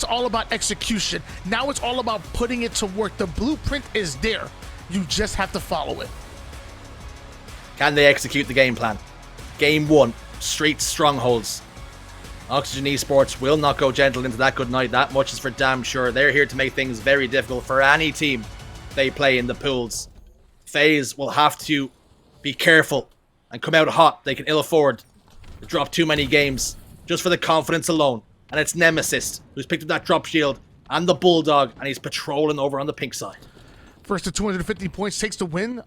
it's all about execution. Now it's all about putting it to work. The blueprint is there. You just have to follow it. Can they execute the game plan? Game 1, Streets Strongholds. Oxygen Esports will not go gentle into that good night. That much is for damn sure. They're here to make things very difficult for any team they play in the pools. FaZe will have to be careful and come out hot. They can ill afford to drop too many games just for the confidence alone. And it's Nemassist who's picked up that drop shield and the Bulldog, and he's patrolling over on the pink side. First to 250 points takes the win.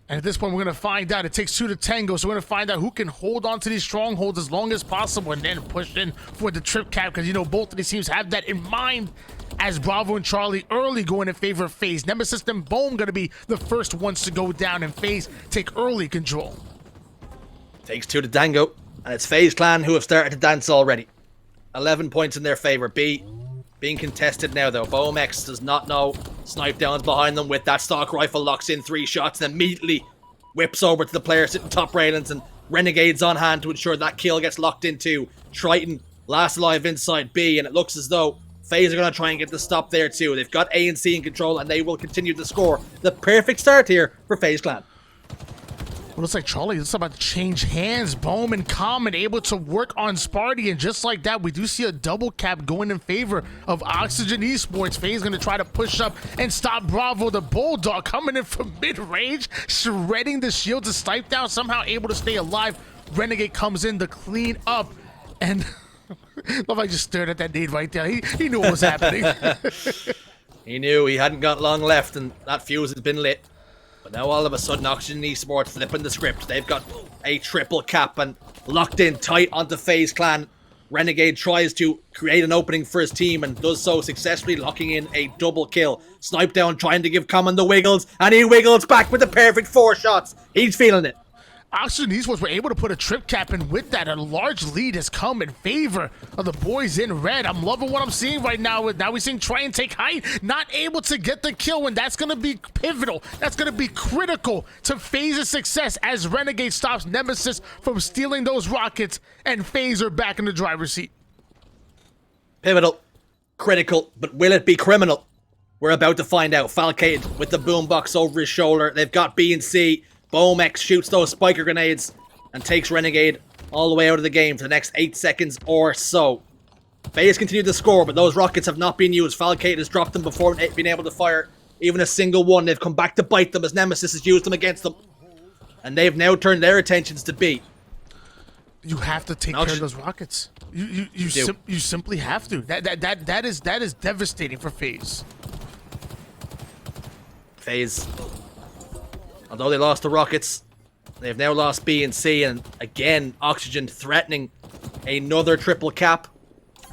And at this point, we're going to find out. It takes 2 to tango, so we're going to find out who can hold on to these strongholds as long as possible and then push in for the trip cap, because, you know, both of these teams have that in mind, as Bravo and Charlie early going in favor of FaZe. Nemassist and Boam going to be the first ones to go down, and FaZe take early control. Takes 2 to tango, and it's FaZe Clan who have started to dance already. 11 points in their favor. B being contested now, though. BoamX does not know. Snipe Down's behind them with that stock rifle, locks in 3 shots, and immediately whips over to the player sitting top railings, and Renegade's on hand to ensure that kill gets locked into. Triton last alive inside B, and it looks as though FaZe are going to try and get the stop there too. They've got A and C in control, and they will continue to score. The perfect start here for FaZe Clan. Well, looks like Charlie is about to change hands. Boam and Common able to work on Spartan, and just like that, we do see a double cap going in favor of Oxygen Esports. FaZe going to try to push up and stop Bravo. The Bulldog coming in from mid-range, shredding the shield to Snipe Down, somehow able to stay alive. Renegade comes in to clean up, and love I just stared at that nade right there. He knew what was happening. He knew he hadn't got long left, and that fuse has been lit. But now all of a sudden, Oxygen Esports flipping the script. They've got a triple cap and locked in tight onto FaZe Clan. Renegade tries to create an opening for his team and does so successfully, locking in a double kill. Snipe Down trying to give Common the wiggles, and he wiggles back with the perfect 4 shots. He's feeling it. Oxygen Esports were able to put a trip cap, and with that, a large lead has come in favor of the boys in red. I'm loving what I'm seeing right now. Now we're seeing Triton take height, not able to get the kill, and that's going to be pivotal. That's going to be critical to FaZe's success as Renegade stops Nemassist from stealing those rockets, and FaZe are back in the driver's seat. Pivotal, critical, but will it be criminal? We're about to find out. Falcated with the boombox over his shoulder. They've got B and C. BoamX shoots those spiker grenades and takes Renegade all the way out of the game for the next 8 seconds or so. FaZe continue to score, but those rockets have not been used. Falcated has dropped them before being able to fire even a single one. They've come back to bite them as Nemassist has used them against them. And they've now turned their attentions to B. You have to take care of those rockets. You simply have to. That is devastating for FaZe. FaZe, although they lost the rockets, they've now lost B and C, and again, Oxygen threatening another triple cap.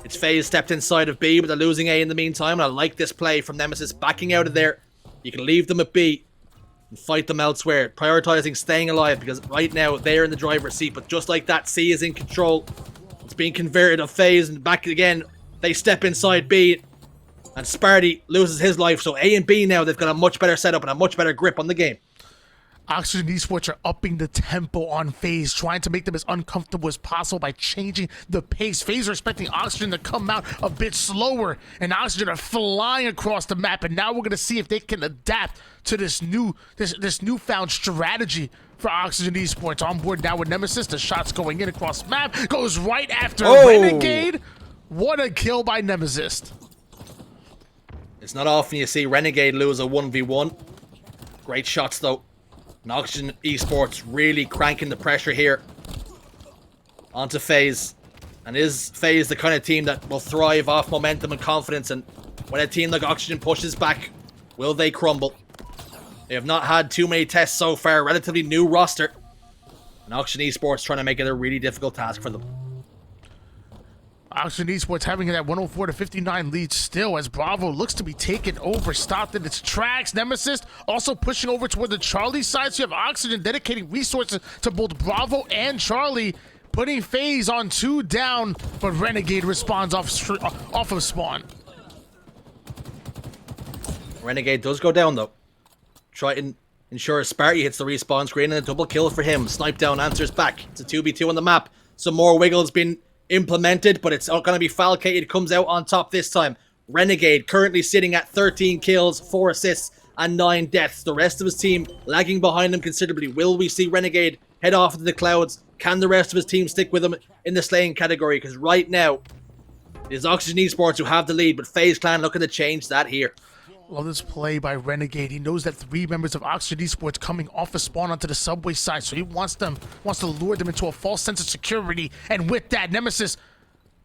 It's FaZe stepped inside of B, but they're losing A in the meantime, and I like this play from Nemassist backing out of there. You can leave them at B and fight them elsewhere, prioritizing staying alive, because right now they're in the driver's seat, but just like that, C is in control. It's being converted of FaZe, and back again, they step inside B, and Sparty loses his life, so A and B now, they've got a much better setup and a much better grip on the game. Oxygen Esports are upping the tempo on FaZe, trying to make them as uncomfortable as possible by changing the pace. FaZe are expecting Oxygen to come out a bit slower, and Oxygen are flying across the map, and now we're going to see if they can adapt to this newfound strategy for Oxygen Esports. On board now with Nemassist, the shots going in across the map, goes right after Renegade. What a kill by Nemassist. It's not often you see Renegade lose a 1v1. Great shots though. And Oxygen Esports really cranking the pressure here onto FaZe. And is FaZe the kind of team that will thrive off momentum and confidence? And when a team like Oxygen pushes back, will they crumble? They have not had too many tests so far. Relatively new roster. And Oxygen Esports trying to make it a really difficult task for them. Oxygen Esports having that 104-59 lead still as Bravo looks to be taken over, stopped in its tracks. Nemassist also pushing over toward the Charlie side, so you have Oxygen dedicating resources to both Bravo and Charlie, putting FaZe on 2 down, but Renegade responds off of spawn. Renegade does go down though. Triton ensures Sparty hits the respawn screen and a double kill for him. Snipe Down answers back. It's a 2v2 on the map. Some more wiggles been implemented, but it's going to be Falcated comes out on top this time. Renegade currently sitting at 13 kills, 4 assists, and 9 deaths. The rest of his team lagging behind him considerably. Will we see Renegade head off into the clouds? Can the rest of his team stick with him in the slaying category? Because right now, it is Oxygen Esports who have the lead, but FaZe Clan looking to change that here. Love this play by Renegade. He knows that 3 members of Oxygen Esports coming off a spawn onto the subway side, so he wants to lure them into a false sense of security. And with that, Nemassist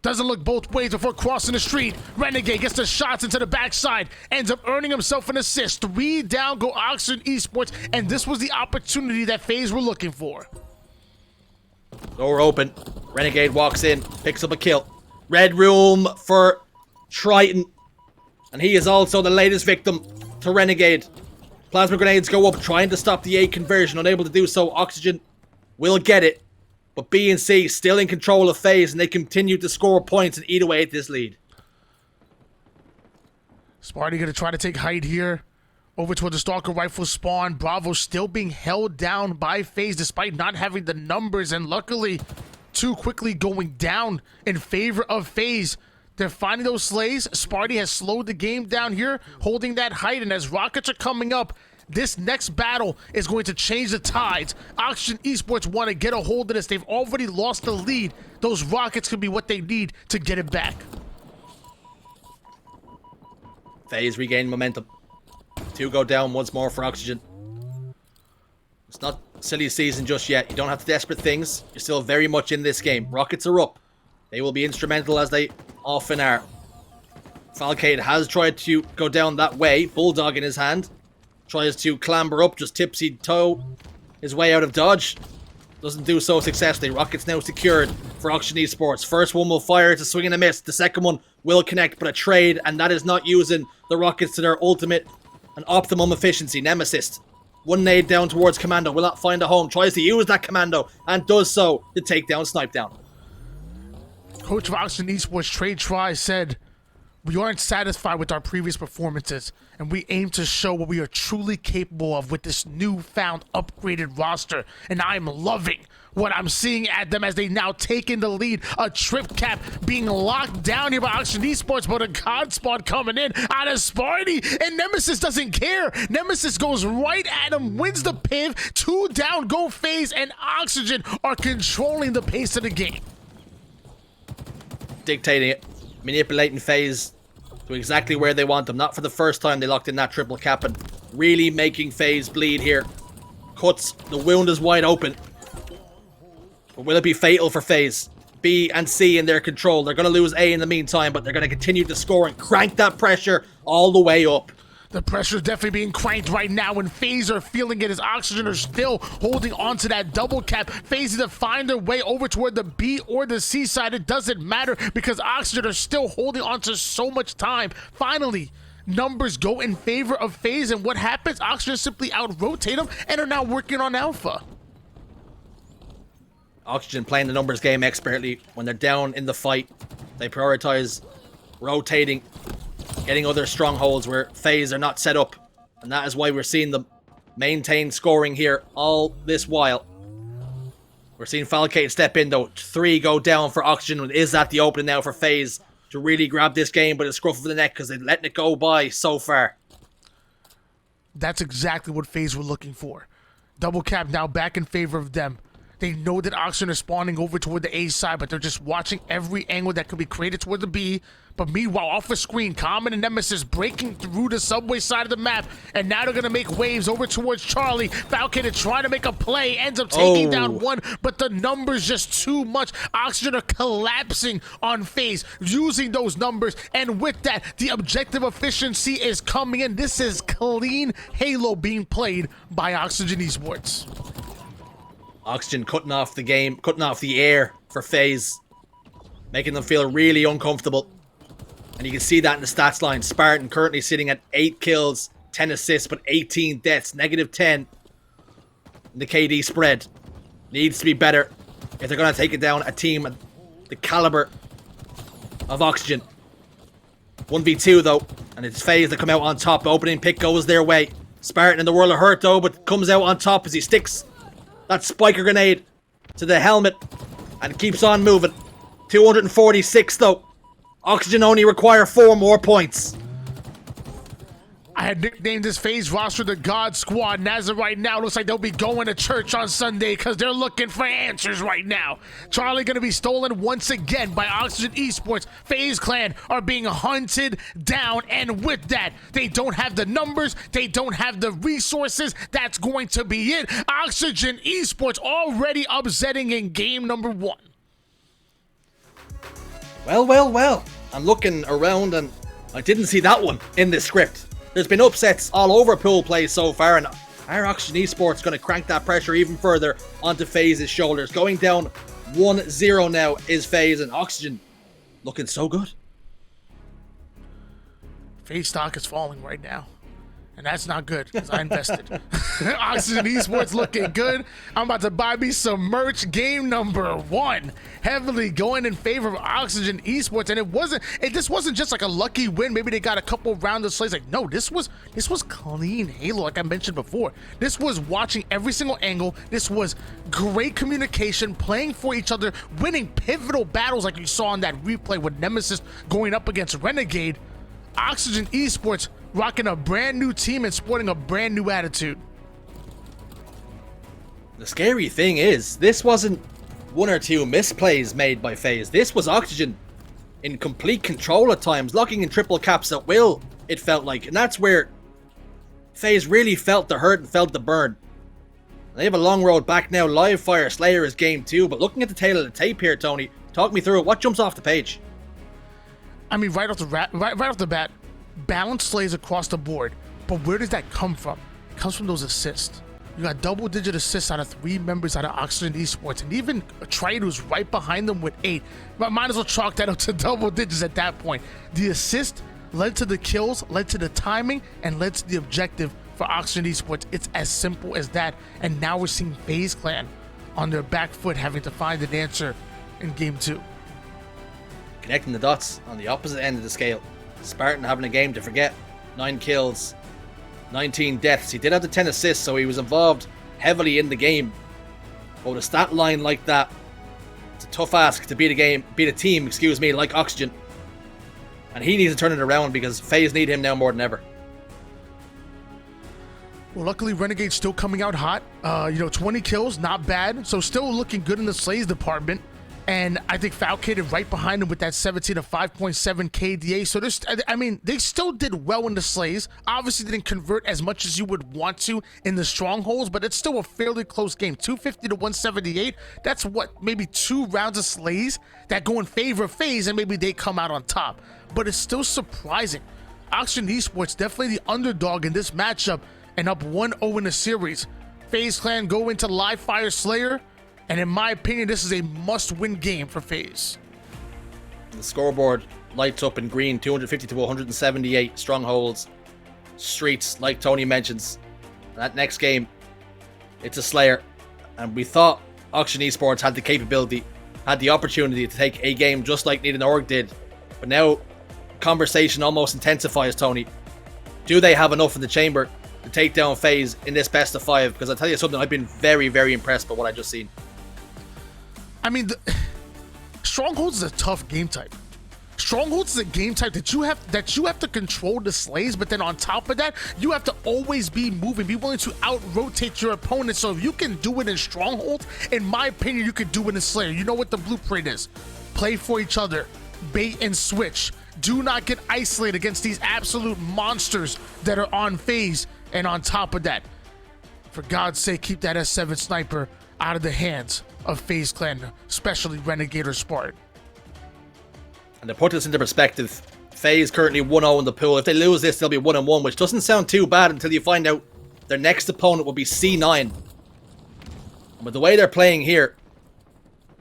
doesn't look both ways before crossing the street. Renegade gets the shots into the backside, ends up earning himself an assist. 3 down go Oxygen Esports, and this was the opportunity that FaZe were looking for. Door open. Renegade walks in, picks up a kill. Red room for Triton. And he is also the latest victim to Renegade. Plasma grenades go up, trying to stop the A conversion. Unable to do so. Oxygen will get it. But B and C still in control of FaZe, and they continue to score points and eat away at this lead. Spartan going to try to take height here. Over toward the Stalker Rifle spawn. Bravo still being held down by FaZe despite not having the numbers. And luckily, too quickly going down in favor of FaZe. They're finding those slays. Sparty has slowed the game down here, holding that height. And as rockets are coming up, this next battle is going to change the tides. Oxygen Esports want to get a hold of this. They've already lost the lead. Those rockets could be what they need to get it back. FaZe regain momentum. 2 go down once more for Oxygen. It's not silly season just yet. You don't have to desperate things. You're still very much in this game. Rockets are up. They will be instrumental as they often are. Falcade has tried to go down that way. Bulldog in his hand. Tries to clamber up, just tipsy toe his way out of dodge. Doesn't do so successfully. Rockets now secured for Oxygen Esports. First one will fire. It's a swing and a miss. The second one will connect, but a trade, and that is not using the Rockets to their ultimate and optimum efficiency. Nemassist. 1 nade down towards Commando. Will not find a home. Tries to use that Commando and does so to take down Snipe Down. Coach of Oxygen Esports, Trade Try, said, "We aren't satisfied with our previous performances, and we aim to show what we are truly capable of with this newfound upgraded roster. And I'm loving what I'm seeing at them as they now take in the lead. A trip cap being locked down here by Oxygen Esports, but a God spawn coming in out of Sparty, and Nemassist doesn't care. Nemassist goes right at him, wins the piv. 2 down go FaZe, and Oxygen are controlling the pace of the game. Dictating it, manipulating FaZe to exactly where they want them. Not for the first time they locked in that triple cap and really making FaZe bleed here. Cuts, the wound is wide open. But will it be fatal for FaZe? B and C in their control. They're going to lose A in the meantime, but they're going to continue to score and crank that pressure all the way up. The pressure is definitely being cranked right now, and FaZe are feeling it as Oxygen are still holding on to that double cap. FaZe to find their way over toward the B or the C side. It doesn't matter because Oxygen are still holding on to so much time. Finally, numbers go in favor of FaZe, and what happens? Oxygen simply out-rotate them and are now working on Alpha. Oxygen playing the numbers game expertly. When they're down in the fight, they prioritize rotating, getting other strongholds where FaZe are not set up. And that is why we're seeing them maintain scoring here all this while. We're seeing Falcate step in though. 3 go down for Oxygen. Is that the opening now for FaZe to really grab this game by the scruff of the neck because they're letting it go by so far? That's exactly what FaZe were looking for. Double cap now back in favor of them. They know that Oxygen are spawning over toward the A side, but they're just watching every angle that could be created toward the B. But meanwhile, off the screen, Common and Nemassist breaking through the subway side of the map, and now they're going to make waves over towards Charlie. Falcated trying to make a play, ends up taking down 1, but the numbers just too much. Oxygen are collapsing on FaZe, using those numbers, and with that, the objective efficiency is coming in. This is clean Halo being played by Oxygen Esports. Oxygen cutting off the game, cutting off the air for FaZe, making them feel really uncomfortable. And you can see that in the stats line. Spartan currently sitting at 8 kills, 10 assists, but 18 deaths, -10 in the KD spread. Needs to be better if they're going to take it down a team at the caliber of Oxygen. 1v2 though, and it's FaZe that come out on top. The opening pick goes their way. Spartan in the world of hurt though, but comes out on top as he sticks that spiker grenade to the helmet and keeps on moving. 246 though. Oxygen only require 4 more points. I had nicknamed this FaZe roster the God Squad, and as of right now, looks like they'll be going to church on Sunday because they're looking for answers right now. Charlie going to be stolen once again by Oxygen Esports. FaZe Clan are being hunted down, and with that, they don't have the numbers, they don't have the resources. That's going to be it. Oxygen Esports already upsetting in game number 1. Well. I'm looking around and I didn't see that one in this script. There's been upsets all over pool play so far, and our Oxygen Esports going to crank that pressure even further onto FaZe's shoulders. Going down 1-0 now is FaZe, and Oxygen looking so good. FaZe stock is falling right now, and that's not good because I invested. Oxygen Esports looking good. I'm about to buy me some merch. Game number 1, heavily going in favor of Oxygen Esports, and this wasn't just like a lucky win. Maybe they got a couple rounds of slays. Like, no, this was clean Halo, like I mentioned before. This was watching every single angle. This was great communication, playing for each other, winning pivotal battles like you saw in that replay with Nemassist going up against Renegade. Oxygen Esports rocking a brand new team and sporting a brand new attitude. The scary thing is, this wasn't 1 or 2 misplays made by FaZe. This was Oxygen in complete control at times, locking in triple caps at will, it felt like. And that's where FaZe really felt the hurt and felt the burn. They have a long road back now. Live Fire Slayer is game 2, but looking at the tail of the tape here, Tony, talk me through it. What jumps off the page? I mean, right off the bat, balanced slays across the board. But where does that come from? It comes from those assists. You got double-digit assists out of 3 members out of Oxygen Esports, and even Triton, who's right behind them with 8. But might as well chalk that up to double digits at that point. The assist led to the kills, led to the timing, and led to the objective for Oxygen Esports. It's as simple as that. And now we're seeing FaZe Clan on their back foot, having to find an answer in game 2. Connecting the dots on the opposite end of the scale. Spartan having a game to forget. 9 kills, 19 deaths. He did have the 10 assists, so he was involved heavily in the game. But with a stat line like that, it's a tough ask to beat a team, like Oxygen. And he needs to turn it around because FaZe need him now more than ever. Well, luckily, Renegade's still coming out hot. 20 kills, not bad. So still looking good in the slays department. And I think Falcated right behind him with that 17 to 5.7 KDA. So they still did well in the slays. Obviously didn't convert as much as you would want to in the strongholds, but it's still a fairly close game. 250 to 178. That's maybe 2 rounds of slays that go in favor of FaZe, and maybe they come out on top. But it's still surprising. Oxygen Esports definitely the underdog in this matchup and up 1-0 in the series. FaZe Clan go into Live Fire Slayer. And in my opinion, this is a must-win game for FaZe. The scoreboard lights up in green, 250 to 178. Strongholds Streets, like Tony mentions. That next game, it's a Slayer. And we thought Oxygen Esports had the capability, had the opportunity to take a game just like Need and Org did. But now, conversation almost intensifies, Tony. Do they have enough in the chamber to take down FaZe in this best of 5? Because I'll tell you something, I've been very, very impressed by what I've just seen. I mean, Strongholds is a tough game type. Strongholds is a game type that you have to control the slays, but then on top of that, you have to always be moving, be willing to out-rotate your opponent. So if you can do it in Strongholds, in my opinion, you can do it in Slayer. You know what the blueprint is. Play for each other, bait and switch. Do not get isolated against these absolute monsters that are on FaZe. And on top of that, for God's sake, keep that S7 sniper out of the hands of FaZe Clan, especially Renegade or Spartan. And to put this into perspective, FaZe currently 1-0 in the pool. If they lose this, they'll be 1-1, which doesn't sound too bad until you find out their next opponent will be C9. And with the way they're playing here,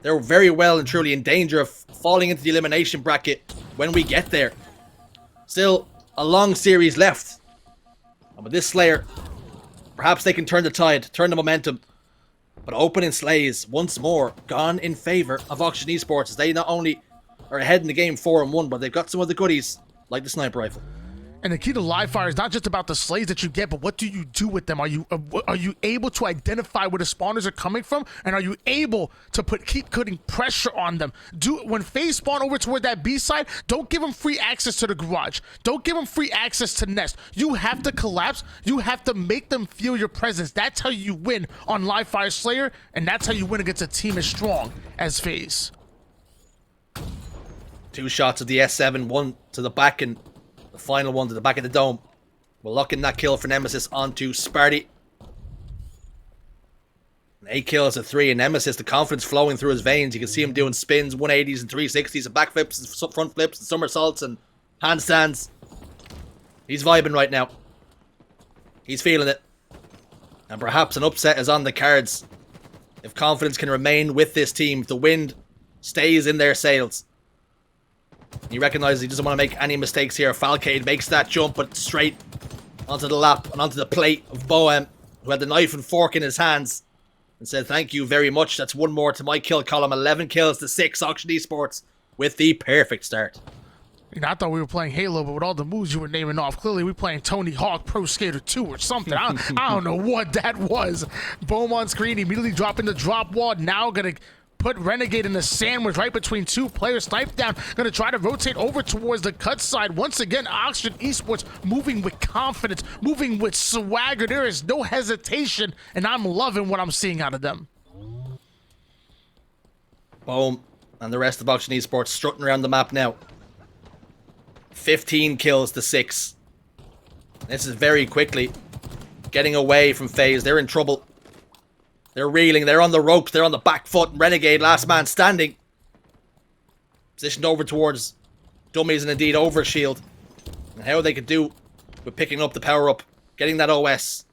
they're very well and truly in danger of falling into the elimination bracket when we get there. Still, a long series left. And with this Slayer, perhaps they can turn the tide, turn the momentum. But opening slays, once more, gone in favor of Oxygen Esports, as they not only are ahead in the game 4-1, but they've got some of the goodies, like the sniper rifle. And the key to live fire is not just about the slays that you get, but what do you do with them? Are you able to identify where the spawners are coming from, and are you able to keep putting pressure on them? When FaZe spawn over toward that B side, don't give them free access to the garage. Don't give them free access to nest. You have to collapse. You have to make them feel your presence. That's how you win on live fire Slayer, and that's how you win against a team as strong as FaZe. 2 shots of the S7, one to the back and the final one to the back of the dome. We'll lock in that kill for Nemassist onto Spartan. 8 kills to 3, and Nemassist, the confidence flowing through his veins. You can see him doing spins, 180s and 360s, and backflips, and front flips, and somersaults, and handstands. He's vibing right now. He's feeling it. And perhaps an upset is on the cards. If confidence can remain with this team, if the wind stays in their sails. He recognizes he doesn't want to make any mistakes here. Falcated makes that jump, but straight onto the lap and onto the plate of BoamX, who had the knife and fork in his hands, and said, "Thank you very much. That's one more to my kill column." 11 kills to 6. Auction Esports with the perfect start. You know, I thought we were playing Halo, but with all the moves you were naming off, clearly we're playing Tony Hawk Pro Skater 2 or something. I don't know what that was. Boam on screen, immediately dropping the drop wall. Now gonna put Renegade in the sandwich right between 2 players. Snipe down. Gonna try to rotate over towards the cut side. Once again, Oxygen Esports moving with confidence, moving with swagger. There is no hesitation, and I'm loving what I'm seeing out of them. Boam and the rest of Oxygen Esports strutting around the map now. 15 kills to 6. This is very quickly getting away from FaZe. They're in trouble. They're reeling. They're on the ropes. They're on the back foot. Renegade, last man standing. Positioned over towards dummies and indeed overshield. And how they could do with picking up the power up, getting that OS.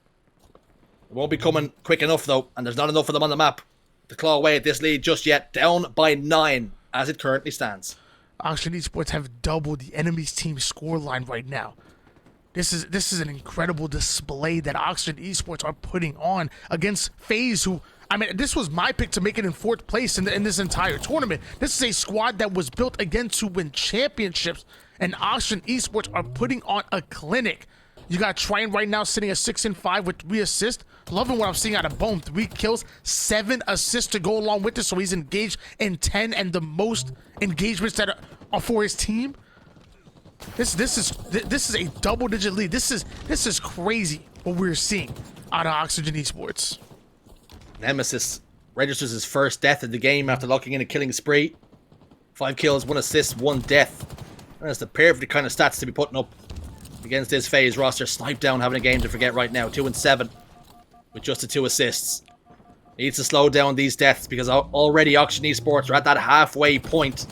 It won't be coming quick enough though, and there's not enough of them on the map to claw away at this lead just yet. Down by 9 as it currently stands. Oxygen Esports have doubled the enemy's team scoreline right now. This is an incredible display that Oxygen Esports are putting on against FaZe, who, I mean, this was my pick to make it in 4th place in this entire tournament. This is a squad that was built again to win championships, and Oxygen Esports are putting on a clinic. You got Triton right now sitting at 6-5 with 3 assists. Loving what I'm seeing out of Boam. 3 kills, 7 assists to go along with this, so he's engaged in 10 and the most engagements that are for his team. This is a double-digit lead. This is crazy what we're seeing out of Oxygen Esports. Nemassist registers his first death of the game after locking in a killing spree. 5 kills, 1 assist, 1 death. That's the perfect kind of stats to be putting up against this FaZe roster. Snipe down, having a game to forget right now. 2-7 with just the 2 assists. Needs to slow down these deaths because already Oxygen Esports are at that halfway point.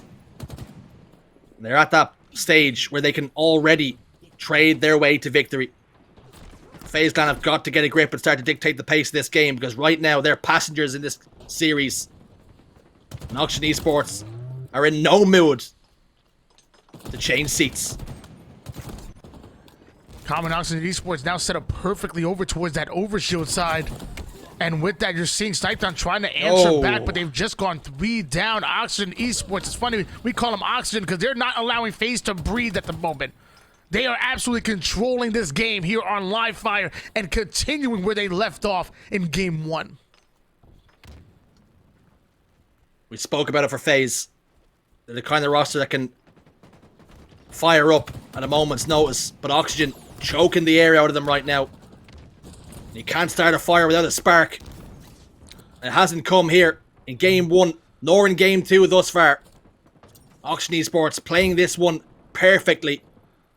They're at that stage where they can already trade their way to victory. FaZe Clan have got to get a grip and start to dictate the pace of this game, because right now they're passengers in this series. And Oxygen Esports are in no mood to change seats. Common Oxygen Esports now set up perfectly over towards that overshield side. And with that, you're seeing Snipedown trying to answer back, but they've just gone 3 down. Oxygen Esports, it's funny, we call them Oxygen because they're not allowing FaZe to breathe at the moment. They are absolutely controlling this game here on Live Fire and continuing where they left off in Game 1. We spoke about it for FaZe. They're the kind of roster that can fire up at a moment's notice, but Oxygen choking the air out of them right now. You can't start a fire without a spark. It hasn't come here in Game 1, nor in Game 2 thus far. Oxygen Esports playing this one perfectly.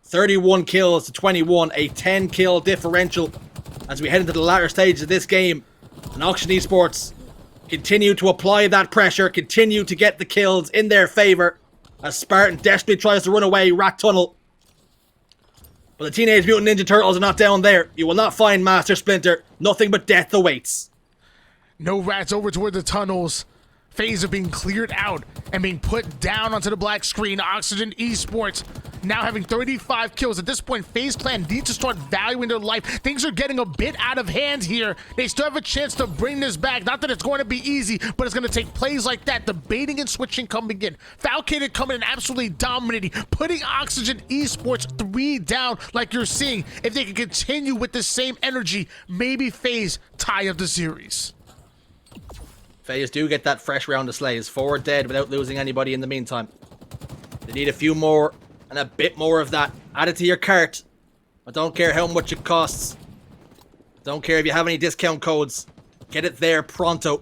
31 kills to 21, a 10 kill differential as we head into the latter stages of this game. And Oxygen Esports continue to apply that pressure, continue to get the kills in their favour as Spartan desperately tries to run away, rat tunnel. But the Teenage Mutant Ninja Turtles are not down there. You will not find Master Splinter. Nothing but death awaits. No rats over toward the tunnels. FaZe are being cleared out and being put down onto the black screen. Oxygen Esports now having 35 kills. At this point, FaZe Clan needs to start valuing their life. Things are getting a bit out of hand here. They still have a chance to bring this back. Not that it's going to be easy, but it's going to take plays like that. The baiting and switching coming in. Falcated coming in absolutely dominating, putting Oxygen Esports 3 down like you're seeing. If they can continue with the same energy, maybe FaZe tie up the series. FaZe do get that fresh round of slays. 4 dead without losing anybody in the meantime. They need a few more and a bit more of that. Add it to your cart. I don't care how much it costs. Don't care if you have any discount codes. Get it there pronto.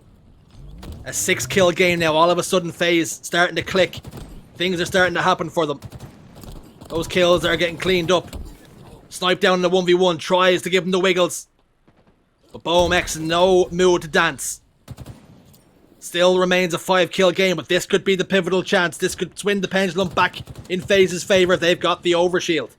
A 6-kill game now. All of a sudden, FaZe starting to click. Things are starting to happen for them. Those kills are getting cleaned up. Snipe down in the 1v1. Tries to give them the wiggles. But BoamX in no mood to dance. Still remains a 5-kill game, but this could be the pivotal chance. This could swing the pendulum back in FaZe's favor. They've got the overshield.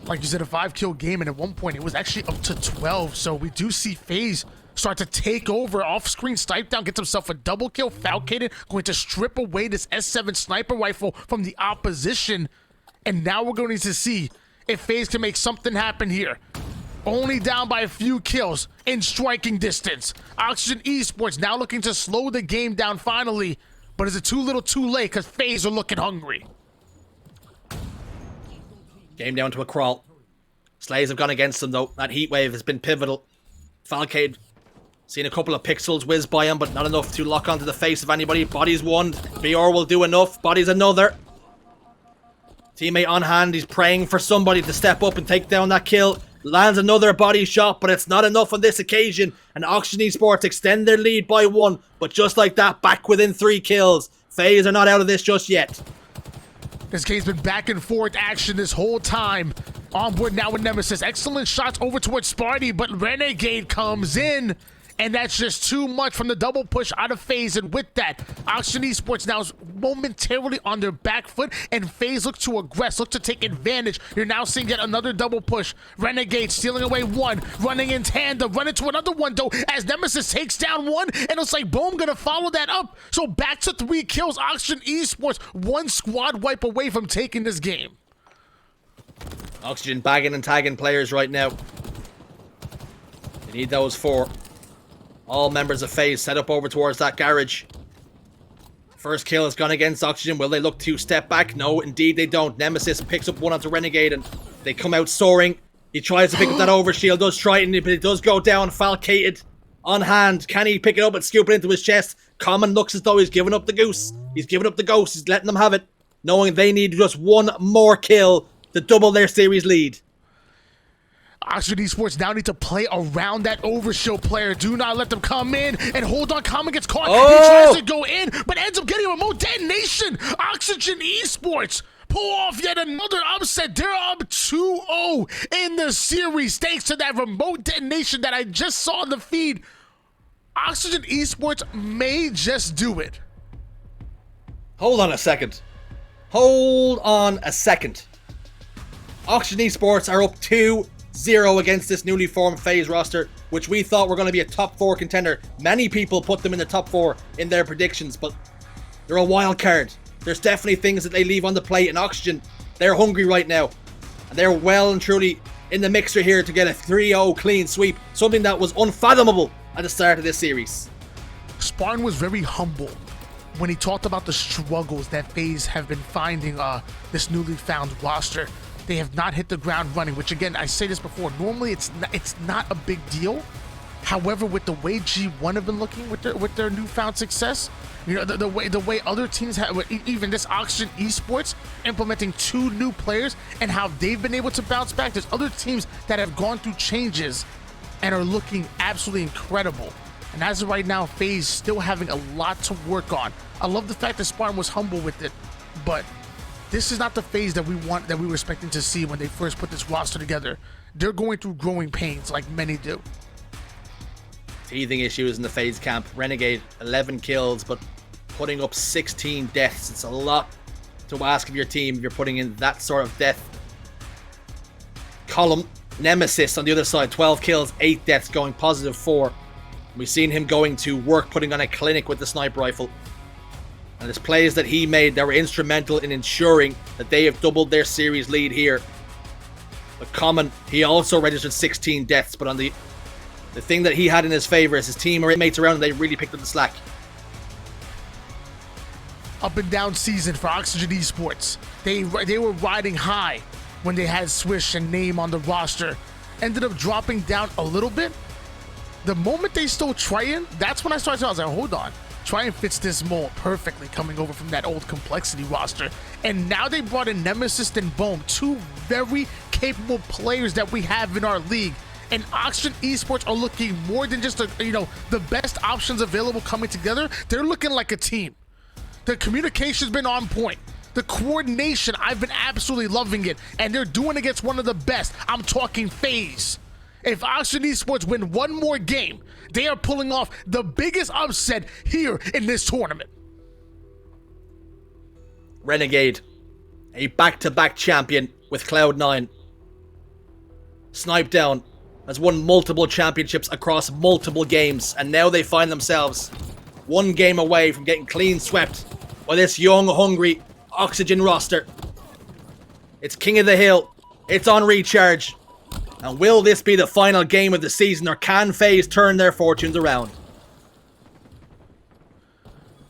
Like you said, a 5-kill game, and at one point it was actually up to 12. So we do see FaZe start to take over. Off-screen snipe down, gets himself a double kill. Falcated going to strip away this S7 sniper rifle from the opposition. And now we're going to see if FaZe can make something happen here. Only down by a few kills in striking distance. Oxygen Esports now looking to slow the game down finally. But is it too little too late because FaZe are looking hungry? Game down to a crawl. Slays have gone against them though. That heat wave has been pivotal. Falcade seen a couple of pixels whiz by him, but not enough to lock onto the face of anybody. Body's one. BR will do enough. Body's another. Teammate on hand. He's praying for somebody to step up and take down that kill. Lands another body shot, but it's not enough on this occasion. And Oxygen Esports extend their lead by 1. But just like that, back within 3 kills. FaZe are not out of this just yet. This game's been back and forth action this whole time. On board now with Nemassist. Excellent shots over towards Spartan, but Renegade comes in. And that's just too much from the double push out of FaZe. And with that, Oxygen Esports now is momentarily on their back foot. And FaZe look to aggress, look to take advantage. You're now seeing yet another double push. Renegade stealing away 1, running in tandem, running to another one though, as Nemassist takes down 1. And it looks like Boam gonna follow that up. So back to 3 kills. Oxygen Esports 1 squad wipe away from taking this game. Oxygen bagging and tagging players right now. They need those 4. All members of FaZe set up over towards that garage. First kill has gone against Oxygen. Will they look to step back? No, indeed they don't. Nemassist picks up 1 onto Renegade and they come out soaring. He tries to pick up that overshield, does Triton, but it does go down. Falcated on hand. Can he pick it up and scoop it into his chest? Common looks as though he's giving up the goose. He's giving up the ghost. He's letting them have it, knowing they need just 1 more kill to double their series lead. Oxygen Esports now need to play around that overshield player. Do not let them come in. And hold on, Common gets caught. Oh! He tries to go in, but ends up getting a remote detonation. Oxygen Esports pull off yet another upset. They're up 2-0 in the series thanks to that remote detonation that I just saw in the feed. Oxygen Esports may just do it. Hold on a second. Hold on a second. Oxygen Esports are up 2-0 against this newly formed FaZe roster, which we thought were going to be a top 4 contender. Many people put them in the top 4 in their predictions, but they're a wild card. There's definitely things that they leave on the plate, and Oxygen, they're hungry right now. And they're well and truly in the mixer here to get a 3-0 clean sweep, something that was unfathomable at the start of this series. Spartan was very humble when he talked about the struggles that FaZe have been finding this newly found roster. They have not hit the ground running, which again, I say this before, normally it's not a big deal. However, with the way G1 have been looking with their newfound success, you know, the way other teams have, even this Oxygen Esports implementing 2 new players and how they've been able to bounce back. There's other teams that have gone through changes and are looking absolutely incredible. And as of right now, FaZe still having a lot to work on. I love the fact that Spartan was humble with it, but this is not the FaZe that we were expecting to see when they first put this roster together. They're going through growing pains like many do. Teething issues in the FaZe camp. Renegade, 11 kills, but putting up 16 deaths. It's a lot to ask of your team if you're putting in that sort of death column. Nemassist on the other side, 12 kills, 8 deaths, going positive 4. We've seen him going to work, putting on a clinic with the sniper rifle. And it's plays that he made that were instrumental in ensuring that they have doubled their series lead here. But Common, he also registered 16 deaths, but on the thing that he had in his favor is his teammates around him, they really picked up the slack. Up and down season for Oxygen Esports. They were riding high when they had Swish and Name on the roster. Ended up dropping down a little bit. The moment they stole Triton, that's when I started to, I was like, hold on. Triton fits this mold perfectly coming over from that old Complexity roster. And now they brought in Nemassist and Boam, two very capable players that we have in our league. And Oxygen Esports are looking more than just the best options available coming together. They're looking like a team. The communication's been on point. The coordination, I've been absolutely loving it. And they're doing it against one of the best. I'm talking FaZe. If Oxygen Esports win one more game, they are pulling off the biggest upset here in this tournament. Renegade, a back-to-back champion with Cloud9. Sniped Down has won multiple championships across multiple games, and now they find themselves one game away from getting clean swept by this young, hungry Oxygen roster. It's King of the Hill. It's on Recharge. And will this be the final game of the season, or can FaZe turn their fortunes around?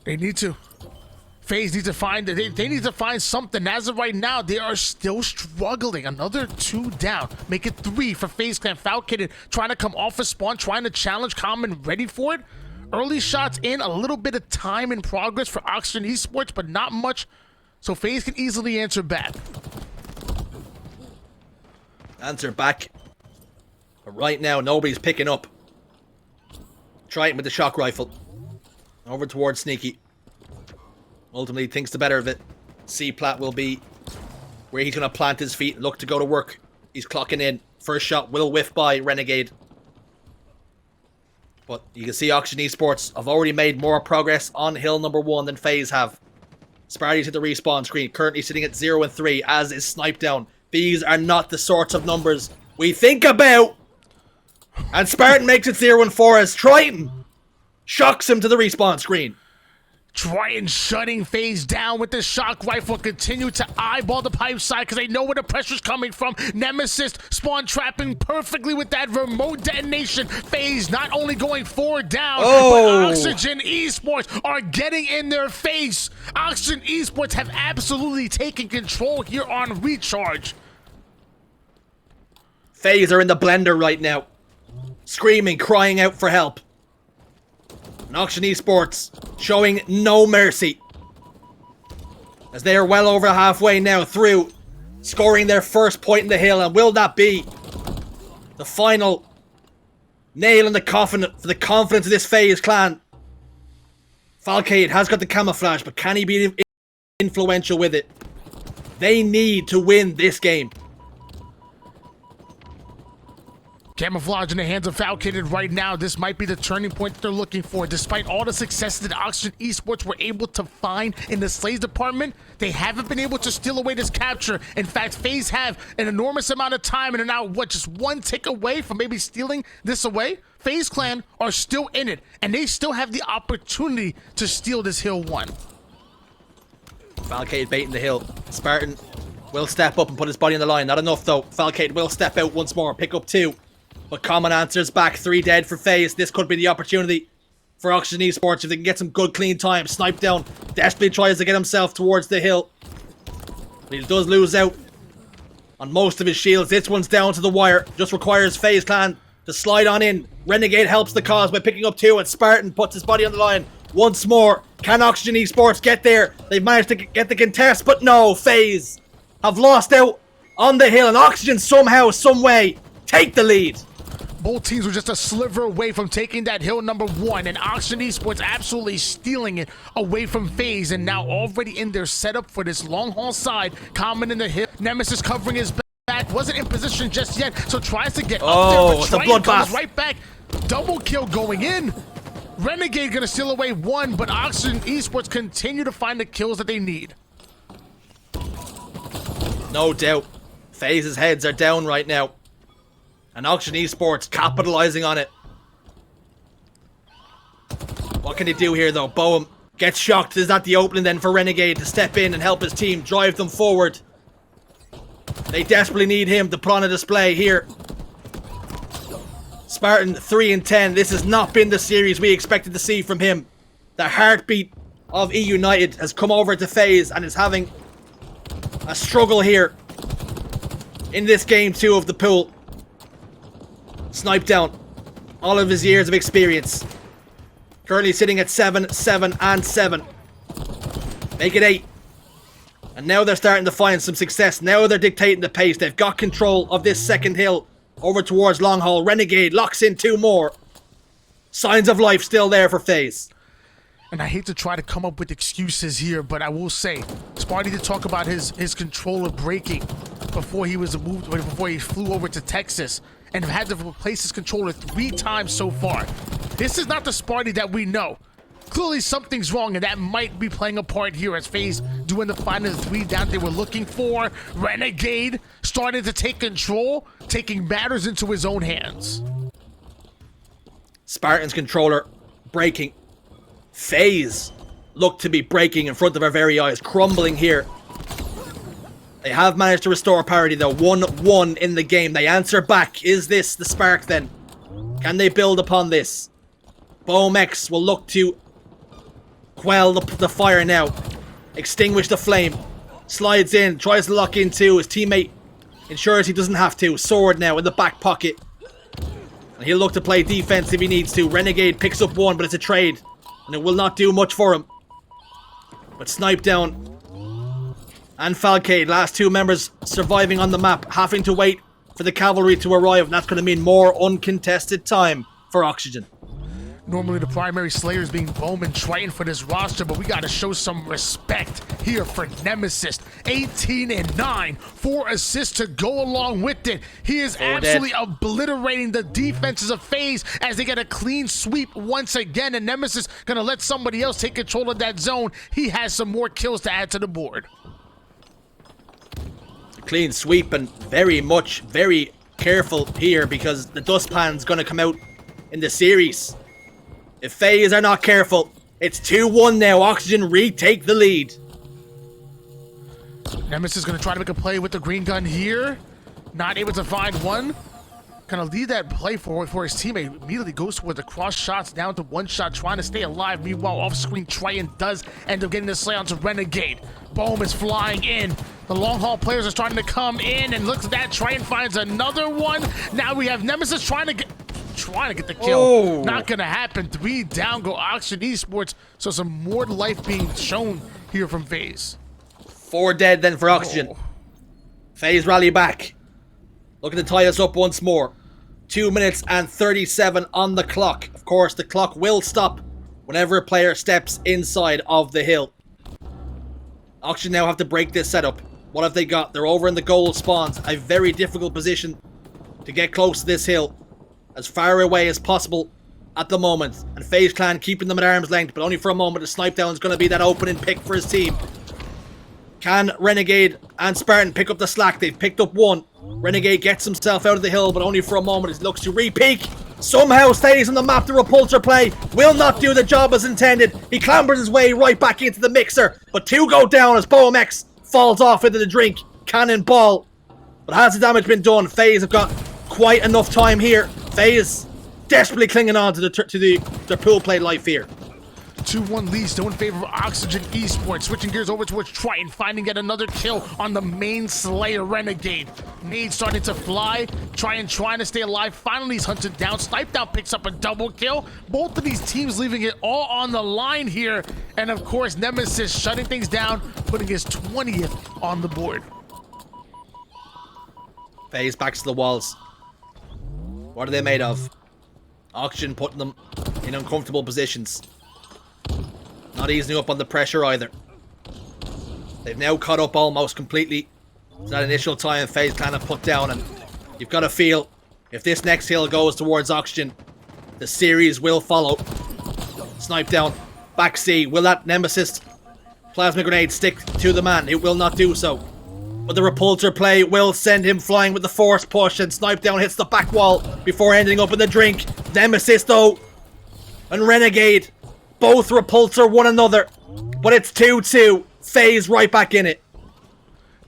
They need to. FaZe needs to find they need to find something. As of right now, they are still struggling. Another 2 down. Make it 3 for FaZe Clan. Falcated trying to come off a spawn, trying to challenge Common, ready for it. Early shots in, a little bit of time in progress for Oxygen Esports, but not much. So FaZe can easily answer back. Answer back. But right now, nobody's picking up. Triton with the shock rifle. Over towards Sneaky. Ultimately thinks the better of it. C-Plat will be where he's going to plant his feet and look to go to work. He's clocking in. First shot will whiff by Renegade. But you can see Oxygen Esports have already made more progress on hill number 1 than FaZe have. Sparty's hit the respawn screen, currently sitting at 0 and 3, as is Sniped Down. These are not the sorts of numbers we think about. And Spartan makes it 0 and 4 as Triton shocks him to the respawn screen. Triton shutting FaZe down with the shock rifle. Continue to eyeball the pipe side because they know where the pressure's coming from. Nemassist spawn trapping perfectly with that remote detonation. FaZe not only going 4 down, but Oxygen Esports are getting in their face. Oxygen Esports have absolutely taken control here on Recharge. FaZe are in the blender right now. Screaming, crying out for help. And Oxygen Esports showing no mercy, as they are well over halfway now through, scoring their first point in the hill. And will that be the final nail in the coffin for the confidence of this FaZe clan? Falcated has got the camouflage, but can he be influential with it? They need to win this game. Camouflage in the hands of Falcated right now. This might be the turning point they're looking for. Despite all the successes that Oxygen Esports were able to find in the Slays department, they haven't been able to steal away this capture. In fact, FaZe have an enormous amount of time and are now, just 1 tick away from maybe stealing this away? FaZe Clan are still in it, and they still have the opportunity to steal this Hill 1. Falcated baiting the hill. Spartan will step up and put his body on the line. Not enough though. Falcated will step out once more, pick up 2. But Common answers back. 3 dead for FaZe. This could be the opportunity for Oxygen Esports if they can get some good clean time. Sniped Down desperately tries to get himself towards the hill. But he does lose out on most of his shields. This one's down to the wire. Just requires FaZe Clan to slide on in. Renegade helps the cause by picking up 2, and Spartan puts his body on the line once more. Can Oxygen Esports get there? They've managed to get the contest, but no. FaZe have lost out on the hill, and Oxygen somehow, some way take the lead. Both teams were just a sliver away from taking that hill number 1, and Oxygen Esports absolutely stealing it away from FaZe, and now already in their setup for this long haul side. Common in the hill, Nemassist covering his back, wasn't in position just yet, so tries to get up there, but Triton comes right back. Double kill going in. Renegade gonna steal away 1, but Oxygen Esports continue to find the kills that they need. No doubt. FaZe's heads are down right now. And Oxygen Esports capitalizing on it. What can they do here though? Boam Gets shocked. Is that the opening then for Renegade to step in and help his team drive them forward? They desperately need him to put on a display here. Spartan 3-10. This has not been the series we expected to see from him. The heartbeat of E United has come over to FaZe and is having a struggle here in this game 2 of the pool. Sniped down all of his years of experience. Currently sitting at 7, 7, and 7. Make it 8. And now they're starting to find some success. Now they're dictating the pace. They've got control of this second hill over towards long haul. Renegade locks in 2 more. Signs of life still there for FaZe. And I hate to try to come up with excuses here, but I will say, Spartan did talk about his controller breaking before he was moved, before he flew over to Texas, and had to replace his controller 3 times so far. This is not the Spartan that we know. Clearly something's wrong, and that might be playing a part here as FaZe doing the final 3 down they were looking for. Renegade starting to take control, taking matters into his own hands. Spartan's controller breaking. FaZe look to be breaking in front of our very eyes, crumbling here. They have managed to restore parity though. 1-1 in the game. They answer back. Is this the spark then? Can they build upon this? BoamX will look to quell the fire now. Extinguish the flame. Slides in. Tries to lock in too. His teammate ensures he doesn't have to. Sword now in the back pocket. And he'll look to play defense if he needs to. Renegade picks up 1, but it's a trade. And it will not do much for him. But snipe down. And Falcated, last 2 members surviving on the map, having to wait for the cavalry to arrive. And that's going to mean more uncontested time for Oxygen. Normally the primary slayer is being Boam and Triton for this roster, but we got to show some respect here for Nemassist. 18-9, 4 assists to go along with it. He is absolutely obliterating the defenses of FaZe as they get a clean sweep once again, and Nemassist gonna let somebody else take control of that zone. He has some more kills to add to the board. Clean sweep, and very careful here because the dustpan's gonna come out in the series. If FaZe are not careful, it's 2-1 now. Oxygen retake the lead. Nemassist is going to try to make a play with the green gun here. Not able to find one. Going to lead that play for his teammate. Immediately goes toward the cross shots down to 1 shot, trying to stay alive. Meanwhile, off-screen, Triton does end up getting the slay onto Renegade. Boam is flying in. The long haul players are starting to come in, and looks at that. Triton finds another one. Now we have Nemassist trying to get the kill. Oh. Not gonna happen. 3 down go Oxygen Esports. So some more life being shown here from FaZe. 4 dead then for Oxygen. Oh. FaZe rally back. Looking to tie us up once more. 2 minutes and 37 on the clock. Of course, the clock will stop whenever a player steps inside of the hill. Oxygen now have to break this setup. What have they got? They're over in the gold spawns. A very difficult position to get close to this hill. As far away as possible at the moment. And FaZe Clan keeping them at arm's length, but only for a moment. The snipe down is going to be that opening pick for his team. Can Renegade and Spartan pick up the slack? They've picked up 1. Renegade gets himself out of the hill, but only for a moment. He looks to re-peek. Somehow stays on the map. The repulsor play will not do the job as intended. He clambers his way right back into the mixer. But 2 go down as BoamX falls off into the drink. Cannonball. But has the damage been done? FaZe have got quite enough time here. FaZe desperately clinging on to the pool play life here. 2-1 lead still in favor of Oxygen Esports. Switching gears over towards Triton, finding yet another kill on the main Slayer Renegade. Nade starting to fly. Triton trying to stay alive. Finally he's hunted down. Snipe down picks up a double kill. Both of these teams leaving it all on the line here. And of course, Nemassist shutting things down, putting his 20th on the board. FaZe back to the walls. What are they made of? Oxygen putting them in uncomfortable positions. Not easing up on the pressure either. They've now caught up almost completely to that initial time FaZe Clan have put down, and you've got to feel if this next hill goes towards Oxygen, the series will follow. Snipe down. Back C. Will that Nemassist plasma grenade stick to the man? It will not do so. But the repulsor play will send him flying with the force push, and Snipe down hits the back wall before ending up in the drink. Nemassist though, and Renegade Both repulsor one another. But it's 2-2. FaZe right back in it.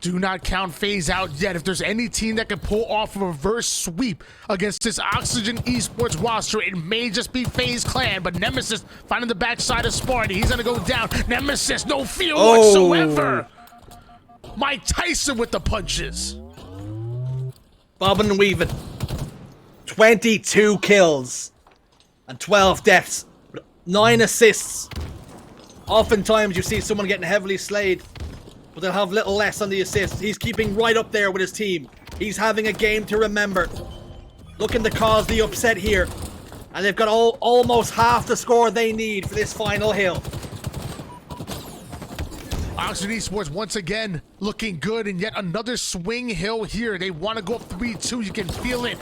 Do not count FaZe out yet. If there's any team that can pull off a reverse sweep against this Oxygen Esports roster, it may just be FaZe Clan, but Nemassist finding the backside of Spartan. He's gonna go down. Nemassist, no fear whatsoever. Mike Tyson with the punches. Bobbing and weaving. 22 kills and 12 deaths, 9 assists. Oftentimes you see someone getting heavily slayed, but they'll have little less on the assists. He's keeping right up there with his team. He's having a game to remember. Looking to cause the upset here. And they've got almost half the score they need for this final hill. Oxygen Esports once again looking good, and yet another swing hill here. They want to go up 3-2. You can feel it.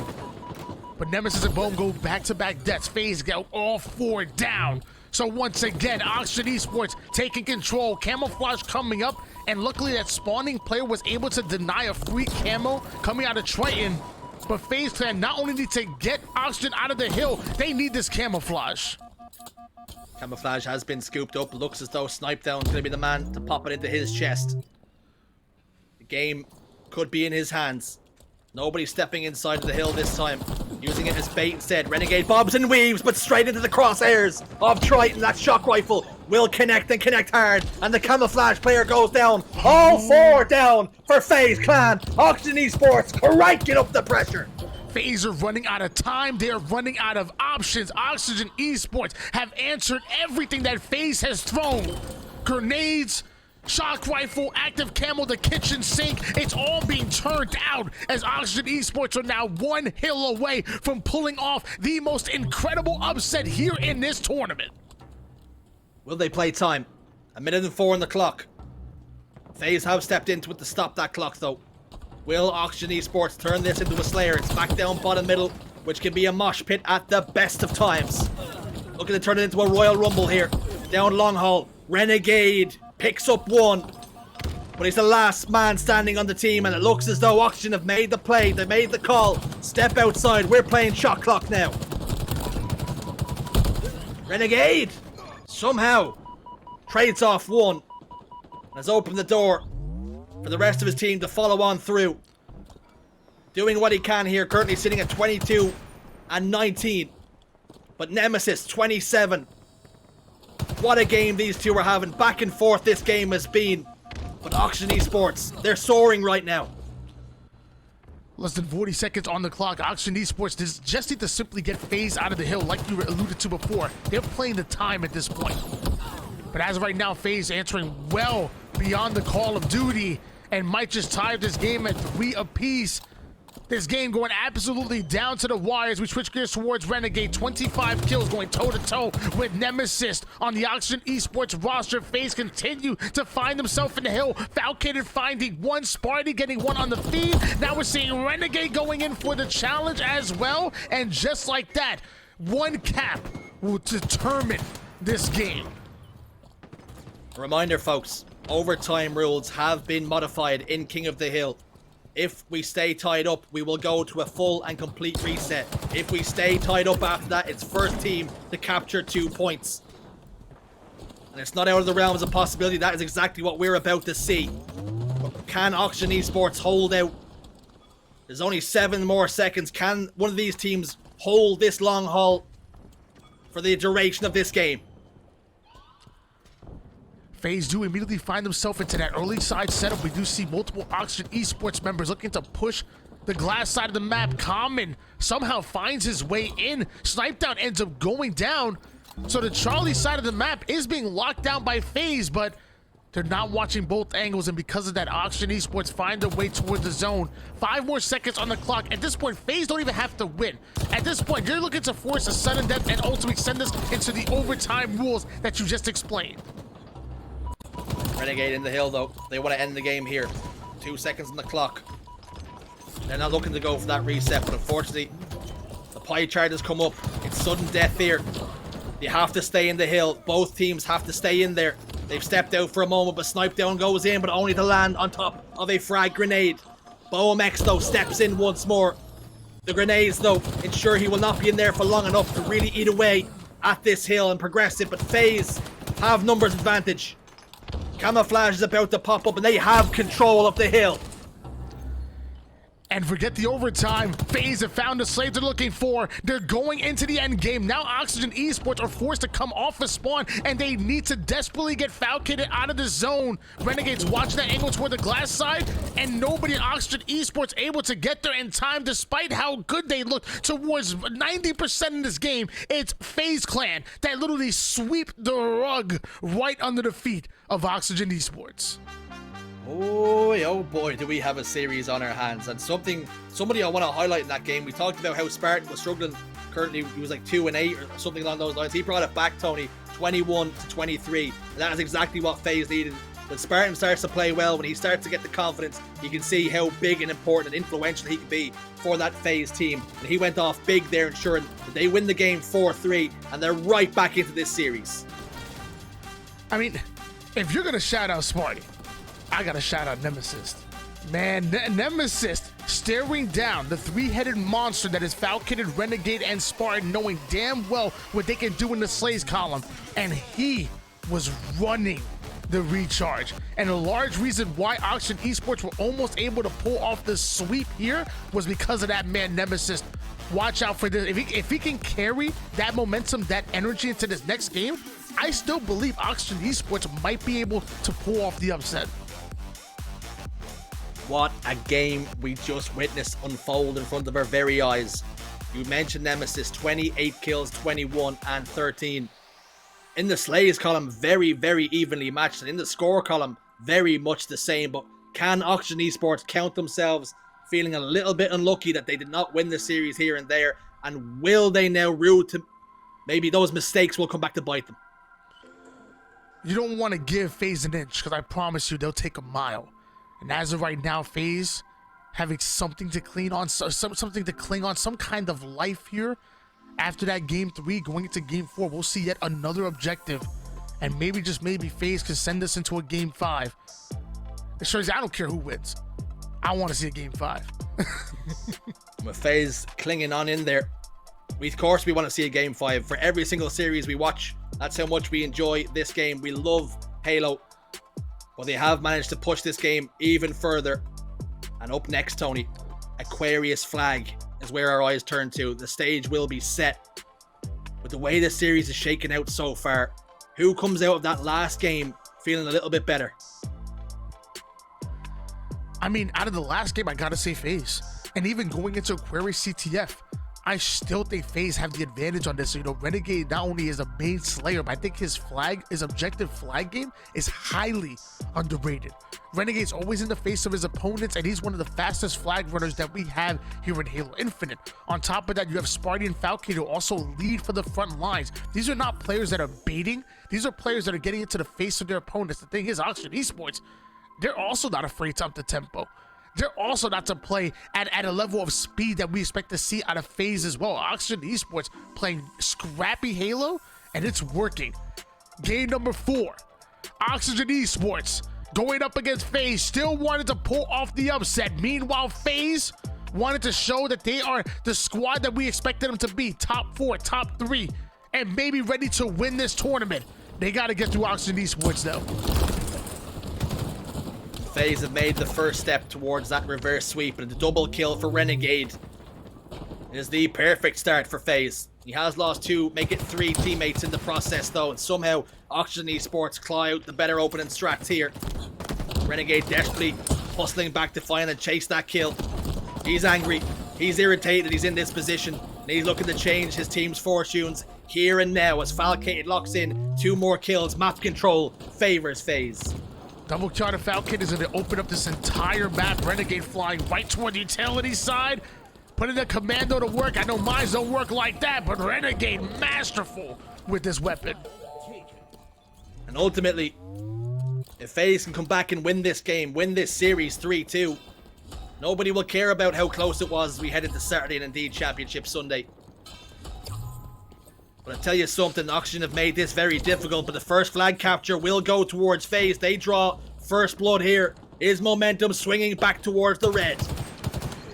But Nemassist and Boam go back-to-back deaths. FaZe go all 4 down. So once again, Oxygen Esports taking control. Camouflage coming up. And luckily that spawning player was able to deny a free camo coming out of Triton. But FaZe Clan not only need to get Oxygen out of the hill, they need this camouflage. Camouflage has been scooped up. Looks as though Snipedown is going to be the man to pop it into his chest. The game could be in his hands. Nobody stepping inside of the hill this time. Using it as bait instead. Renegade bobs and weaves, but straight into the crosshairs of Triton. That shock rifle will connect and connect hard. And the camouflage player goes down. All 4 down for FaZe Clan. Oxygen Esports cranking up the pressure. FaZe are running out of time. They are running out of options. Oxygen Esports have answered everything that FaZe has thrown. Grenades, shock rifle, active camo, the kitchen sink. It's all being turned out as Oxygen Esports are now 1 hill away from pulling off the most incredible upset here in this tournament. Will they play time? 1:04 on the clock. FaZe have stepped into it to stop that clock though. Will Oxygen Esports turn this into a Slayer? It's back down bottom middle, which can be a mosh pit at the best of times. Looking to turn it into a Royal Rumble here. Down long haul. Renegade picks up 1. But he's the last man standing on the team, and it looks as though Oxygen have made the play. They made the call. Step outside. We're playing shot clock now. Renegade somehow trades off 1 and has opened the door for the rest of his team to follow on through. Doing what he can here, currently sitting at 22 and 19. But Nemassist, 27. What a game these two are having. Back and forth this game has been. But Oxygen Esports, they're soaring right now. Less than 40 seconds on the clock. Oxygen Esports just need to simply get FaZe out of the hill like you alluded to before. They're playing the time at this point. But as of right now, FaZe answering well beyond the call of duty and might just tie this game at 3 apiece. This game going absolutely down to the wire as we switch gears towards Renegade. 25 kills going toe-to-toe with Nemassist on the Oxygen Esports roster. FaZe continue to find themselves in the hill. Falcated finding 1, Spartan getting 1 on the feed. Now we're seeing Renegade going in for the challenge as well. And just like that, 1 cap will determine this game. A reminder, folks, overtime rules have been modified in King of the Hill. If we stay tied up, we will go to a full and complete reset. If we stay tied up after that, it's first team to capture 2 points. And it's not out of the realms of possibility. That is exactly what we're about to see. But can Oxygen Esports hold out? There's only 7 more seconds. Can one of these teams hold this long haul for the duration of this game? FaZe do immediately find themselves into that early side setup. We do see multiple Oxygen Esports members looking to push the glass side of the map. Common somehow finds his way in. Snipedown ends up going down. So the Charlie side of the map is being locked down by FaZe, but they're not watching both angles, and because of that, Oxygen Esports find their way towards the zone. 5 more seconds on the clock. At this point, FaZe don't even have to win. At this point, you're looking to force a sudden death and ultimately send this into the overtime rules that you just explained. Renegade in the hill though. They want to end the game here. 2 seconds on the clock. They're not looking to go for that reset, but unfortunately the pie chart has come up. It's sudden death here. You have to stay in the hill. Both teams have to stay in there. They've stepped out for a moment, but Snipedown goes in, but only to land on top of a frag grenade. BoamX though steps in once more. The grenades though ensure he will not be in there for long enough to really eat away at this hill and progressive, but FaZe have numbers advantage. Camouflage is about to pop up and they have control of the hill. And forget the overtime. FaZe have found the slaves they're looking for. They're going into the end game. Now Oxygen Esports are forced to come off the spawn, and they need to desperately get Falcated out of the zone. Renegade's watching that angle toward the glass side, and nobody at Oxygen Esports able to get there in time, despite how good they look towards 90% in this game. It's FaZe Clan that literally sweep the rug right under the feet of Oxygen Esports. Oh boy, do we have a series on our hands. And somebody I want to highlight in that game, we talked about how Spartan was struggling. Currently, he was like 2-8 or something along those lines. He brought it back, Tony, 21-23. And that is exactly what FaZe needed. When Spartan starts to play well, when he starts to get the confidence, you can see how big and important and influential he can be for that FaZe team. And he went off big there, ensuring that they win the game 4-3, and they're right back into this series. I mean, if you're going to shout out Spartan, I gotta shout out Nemassist. Man, Nemassist staring down the three-headed monster that is Falcated, Renegade, and Spartan, knowing damn well what they can do in the Slays column. And he was running the recharge. And a large reason why Oxygen Esports were almost able to pull off the sweep here was because of that man, Nemassist. Watch out for this. If he can carry that momentum, that energy into this next game, I still believe Oxygen Esports might be able to pull off the upset. What a game we just witnessed unfold in front of our very eyes. You mentioned Nemassist, 28 kills, 21 and 13. In the Slays column, very, very evenly matched. And in the score column, very much the same. But can Oxygen Esports count themselves feeling a little bit unlucky that they did not win the series here and there? And will they now rue to... Maybe those mistakes will come back to bite them. You don't want to give FaZe an inch, because I promise you they'll take a mile. And as of right now, FaZe having something to clean on, something to cling on, some kind of life here. After that game 3, going into game 4, we'll see yet another objective. And maybe, just maybe, FaZe can send us into a game 5. It shows you I don't care who wins. I want to see a game 5. With FaZe clinging on in there, of course we want to see a game 5. For every single series we watch, that's how much we enjoy this game. We love Halo. But they have managed to push this game even further. And up next, Tony, Aquarius flag is where our eyes turn to. The stage will be set. With the way this series is shaking out so far, who comes out of that last game feeling a little bit better? I mean, out of the last game, I gotta say FaZe. And even going into Aquarius CTF, I still think FaZe have the advantage on this. So, you know, Renegade not only is a main slayer, but I think his objective flag game is highly underrated. Renegade's always in the face of his opponents, and he's one of the fastest flag runners that we have here in Halo Infinite. On top of that, you have Spartan and Falcated who also lead for the front lines. These are not players that are baiting. These are players that are getting into the face of their opponents. The thing is, Oxygen Esports, they're also not afraid to up the tempo. They're also not to play at a level of speed that we expect to see out of FaZe as well. Oxygen Esports playing scrappy Halo, and it's working. Game number 4, Oxygen Esports going up against FaZe, still wanted to pull off the upset. Meanwhile, FaZe wanted to show that they are the squad that we expected them to be. Top 4, top 3, and maybe ready to win this tournament. They got to get through Oxygen Esports though. FaZe have made the first step towards that reverse sweep, and the double kill for Renegade is the perfect start for FaZe. He has lost 2, make it 3 teammates in the process though, and somehow Oxygen Esports claw out the better opening strats here. Renegade desperately hustling back to find and chase that kill. He's angry, he's irritated, he's in this position, and he's looking to change his team's fortunes here and now as Falcated locks in 2 more kills. Map control favors FaZe. Double kill to Falcated is going to open up this entire map. Renegade flying right toward the utility side. Putting the commando to work. I know mines don't work like that, but Renegade masterful with this weapon. And ultimately, if FaZe can come back and win this game, win this series 3-2, nobody will care about how close it was as we head into Saturday and indeed Championship Sunday. But I tell you something, Oxygen have made this very difficult, but the first flag capture will go towards FaZe. They draw first blood here. Is momentum swinging back towards the red?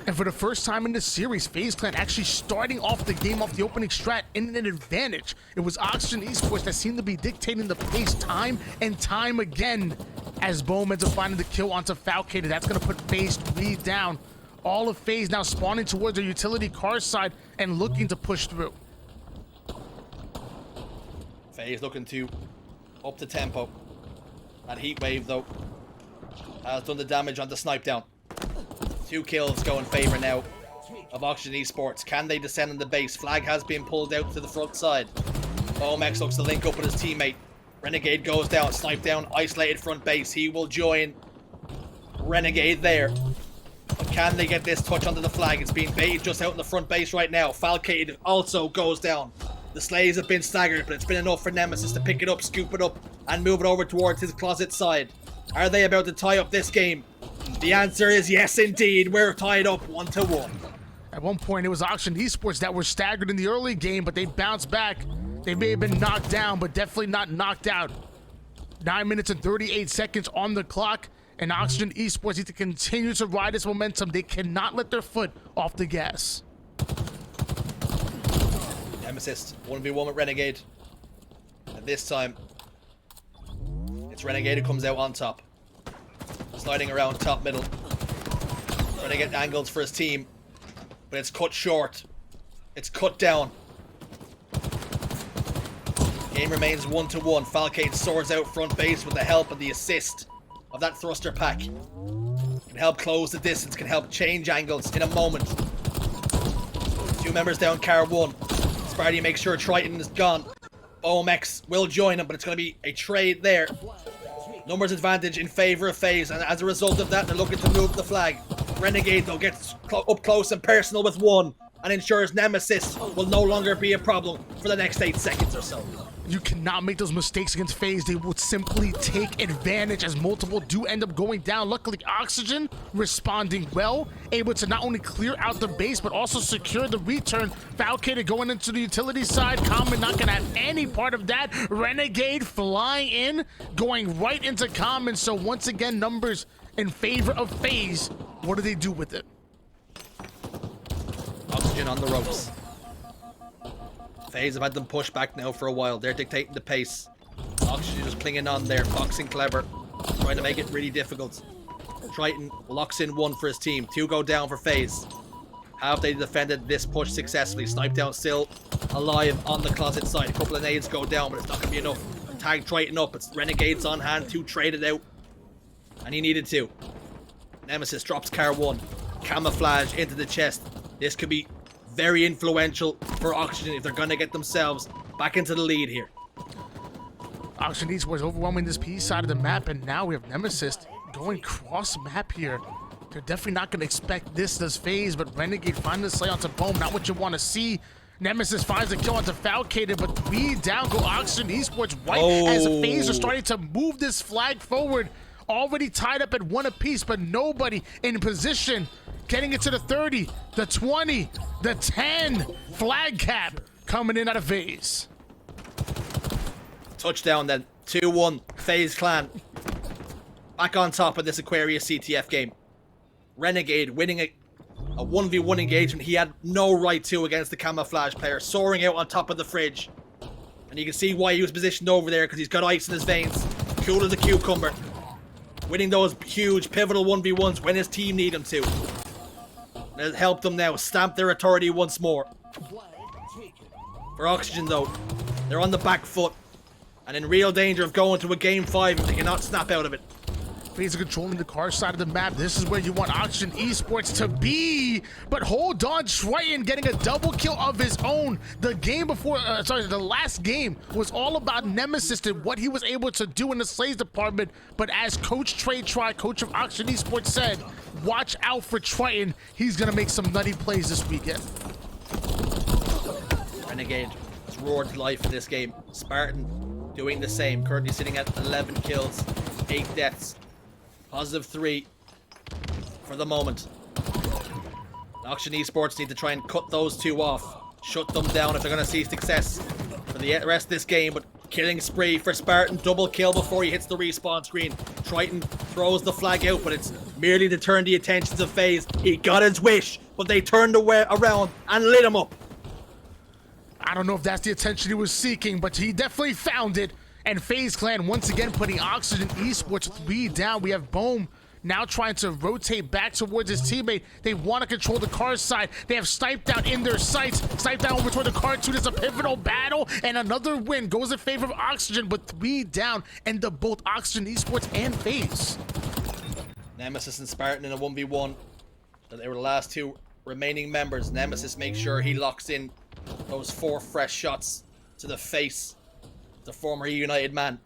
And for the first time in this series, FaZe Clan actually starting off the game off the opening strat in an advantage. It was Oxygen Esports that seemed to be dictating the pace time and time again as BoamX ends up finding the kill onto Falcated. That's going to put FaZe 3 down. All of FaZe now spawning towards the utility car side and looking to push through. FaZe looking to up the tempo. That heat wave, though, has done the damage on the snipe down. 2 kills go in favor now of Oxygen Esports. Can they descend on the base? Flag has been pulled out to the front side. BoamX looks to link up with his teammate. Renegade goes down, snipe down, isolated front base. He will join Renegade there. But can they get this touch onto the flag? It's being baited just out in the front base right now. Falcated also goes down. The slaves have been staggered, but it's been enough for Nemassist to pick it up, scoop it up, and move it over towards his closet side. Are they about to tie up this game? The answer is yes, indeed. We're tied up 1-1. At one point, it was Oxygen Esports that were staggered in the early game, but they bounced back. They may have been knocked down, but definitely not knocked out. 9 minutes and 38 seconds on the clock, and Oxygen Esports need to continue to ride this momentum. They cannot let their foot off the gas. Nemassist, 1v1 with Renegade. And this time, it's Renegade who comes out on top. Sliding around top middle. Trying to get angles for his team. But it's cut short. It's cut down. Game remains 1-1. Falcade soars out front base with the help of the assist of that thruster pack. Can help close the distance. Can help change angles in a moment. 2 members down car 1. Spartan makes sure Triton is gone. BoamX will join him, but it's going to be a trade there. Numbers advantage in favor of FaZe, and as a result of that, they're looking to move the flag. Renegade, though, gets up close and personal with 1, and ensures Nemassist will no longer be a problem for the next 8 seconds or so. You cannot make those mistakes against FaZe. They will simply take advantage as multiple do end up going down. Luckily, Oxygen responding well, able to not only clear out the base, but also secure the return. Falcated going into the utility side. Common not going to have any part of that. Renegade flying in, going right into Common. So once again, numbers in favor of FaZe. What do they do with it? Oxygen on the ropes. FaZe have had them push back now for a while. They're dictating the pace. Oxygen just clinging on there, boxing clever, trying to make it really difficult. Triton locks in 1 for his team. 2 go down for FaZe. Have they defended this push successfully? Snipe down still alive on the closet side. A couple of nades go down, but it's not going to be enough. Tag Triton up. It's Renegades on hand. 2 traded out. And he needed 2. Nemassist drops car 1. Camouflage into the chest. This could be very influential for Oxygen if they're going to get themselves back into the lead here. Oxygen Esports overwhelming this P side of the map, and now we have Nemassist going cross map here. They're definitely not going to expect this as FaZe, but Renegade finding the slay onto Boam, not what you want to see. Nemassist finds the kill onto Falcated, but 3 down go Oxygen Esports right as FaZe are starting to move this flag forward. Already tied up at 1 apiece, but nobody in position. Getting it to the 30, the 20, the 10. Flag cap coming in out of FaZe. Touchdown then. 2-1. FaZe Clan. Back on top of this Aquarius CTF game. Renegade winning a 1v1 engagement he had no right to against the camouflage player. Soaring out on top of the fridge. And you can see why he was positioned over there, because he's got ice in his veins. Cool as a cucumber. Winning those huge pivotal 1v1s when his team need him to. And it helped them now stamp their authority once more. For Oxygen though, they're on the back foot and in real danger of going to a game 5 if they cannot snap out of it. FaZe are controlling the car side of the map. This is where you want Oxygen Esports to be. But hold on, Triton getting a double kill of his own. The game before, the last game was all about Nemassist and what he was able to do in the Slays department. But as Coach coach of Oxygen Esports said, watch out for Triton. He's gonna make some nutty plays this weekend. Renegade has roared to life in this game. Spartan doing the same, currently sitting at 11 kills, 8 deaths. Positive 3 for the moment. Oxygen Esports need to try and cut those 2 off. Shut them down if they're going to see success for the rest of this game. But killing spree for Spartan. Double kill before he hits the respawn screen. Triton throws the flag out, but it's merely to turn the attentions of FaZe. He got his wish, but they turned around and lit him up. I don't know if that's the attention he was seeking, but he definitely found it. And FaZe Clan once again putting Oxygen Esports 3 down. We have Boam now trying to rotate back towards his teammate. They want to control the car side. They have Snipe Down in their sights. Snipe Down over toward the car 2. There's a pivotal battle, and another win goes in favor of Oxygen, but 3 down, and both Oxygen Esports and FaZe. Nemassist and Spartan in a 1v1. They were the last 2 remaining members. Nemassist makes sure he locks in those 4 fresh shots to the face. The former United man.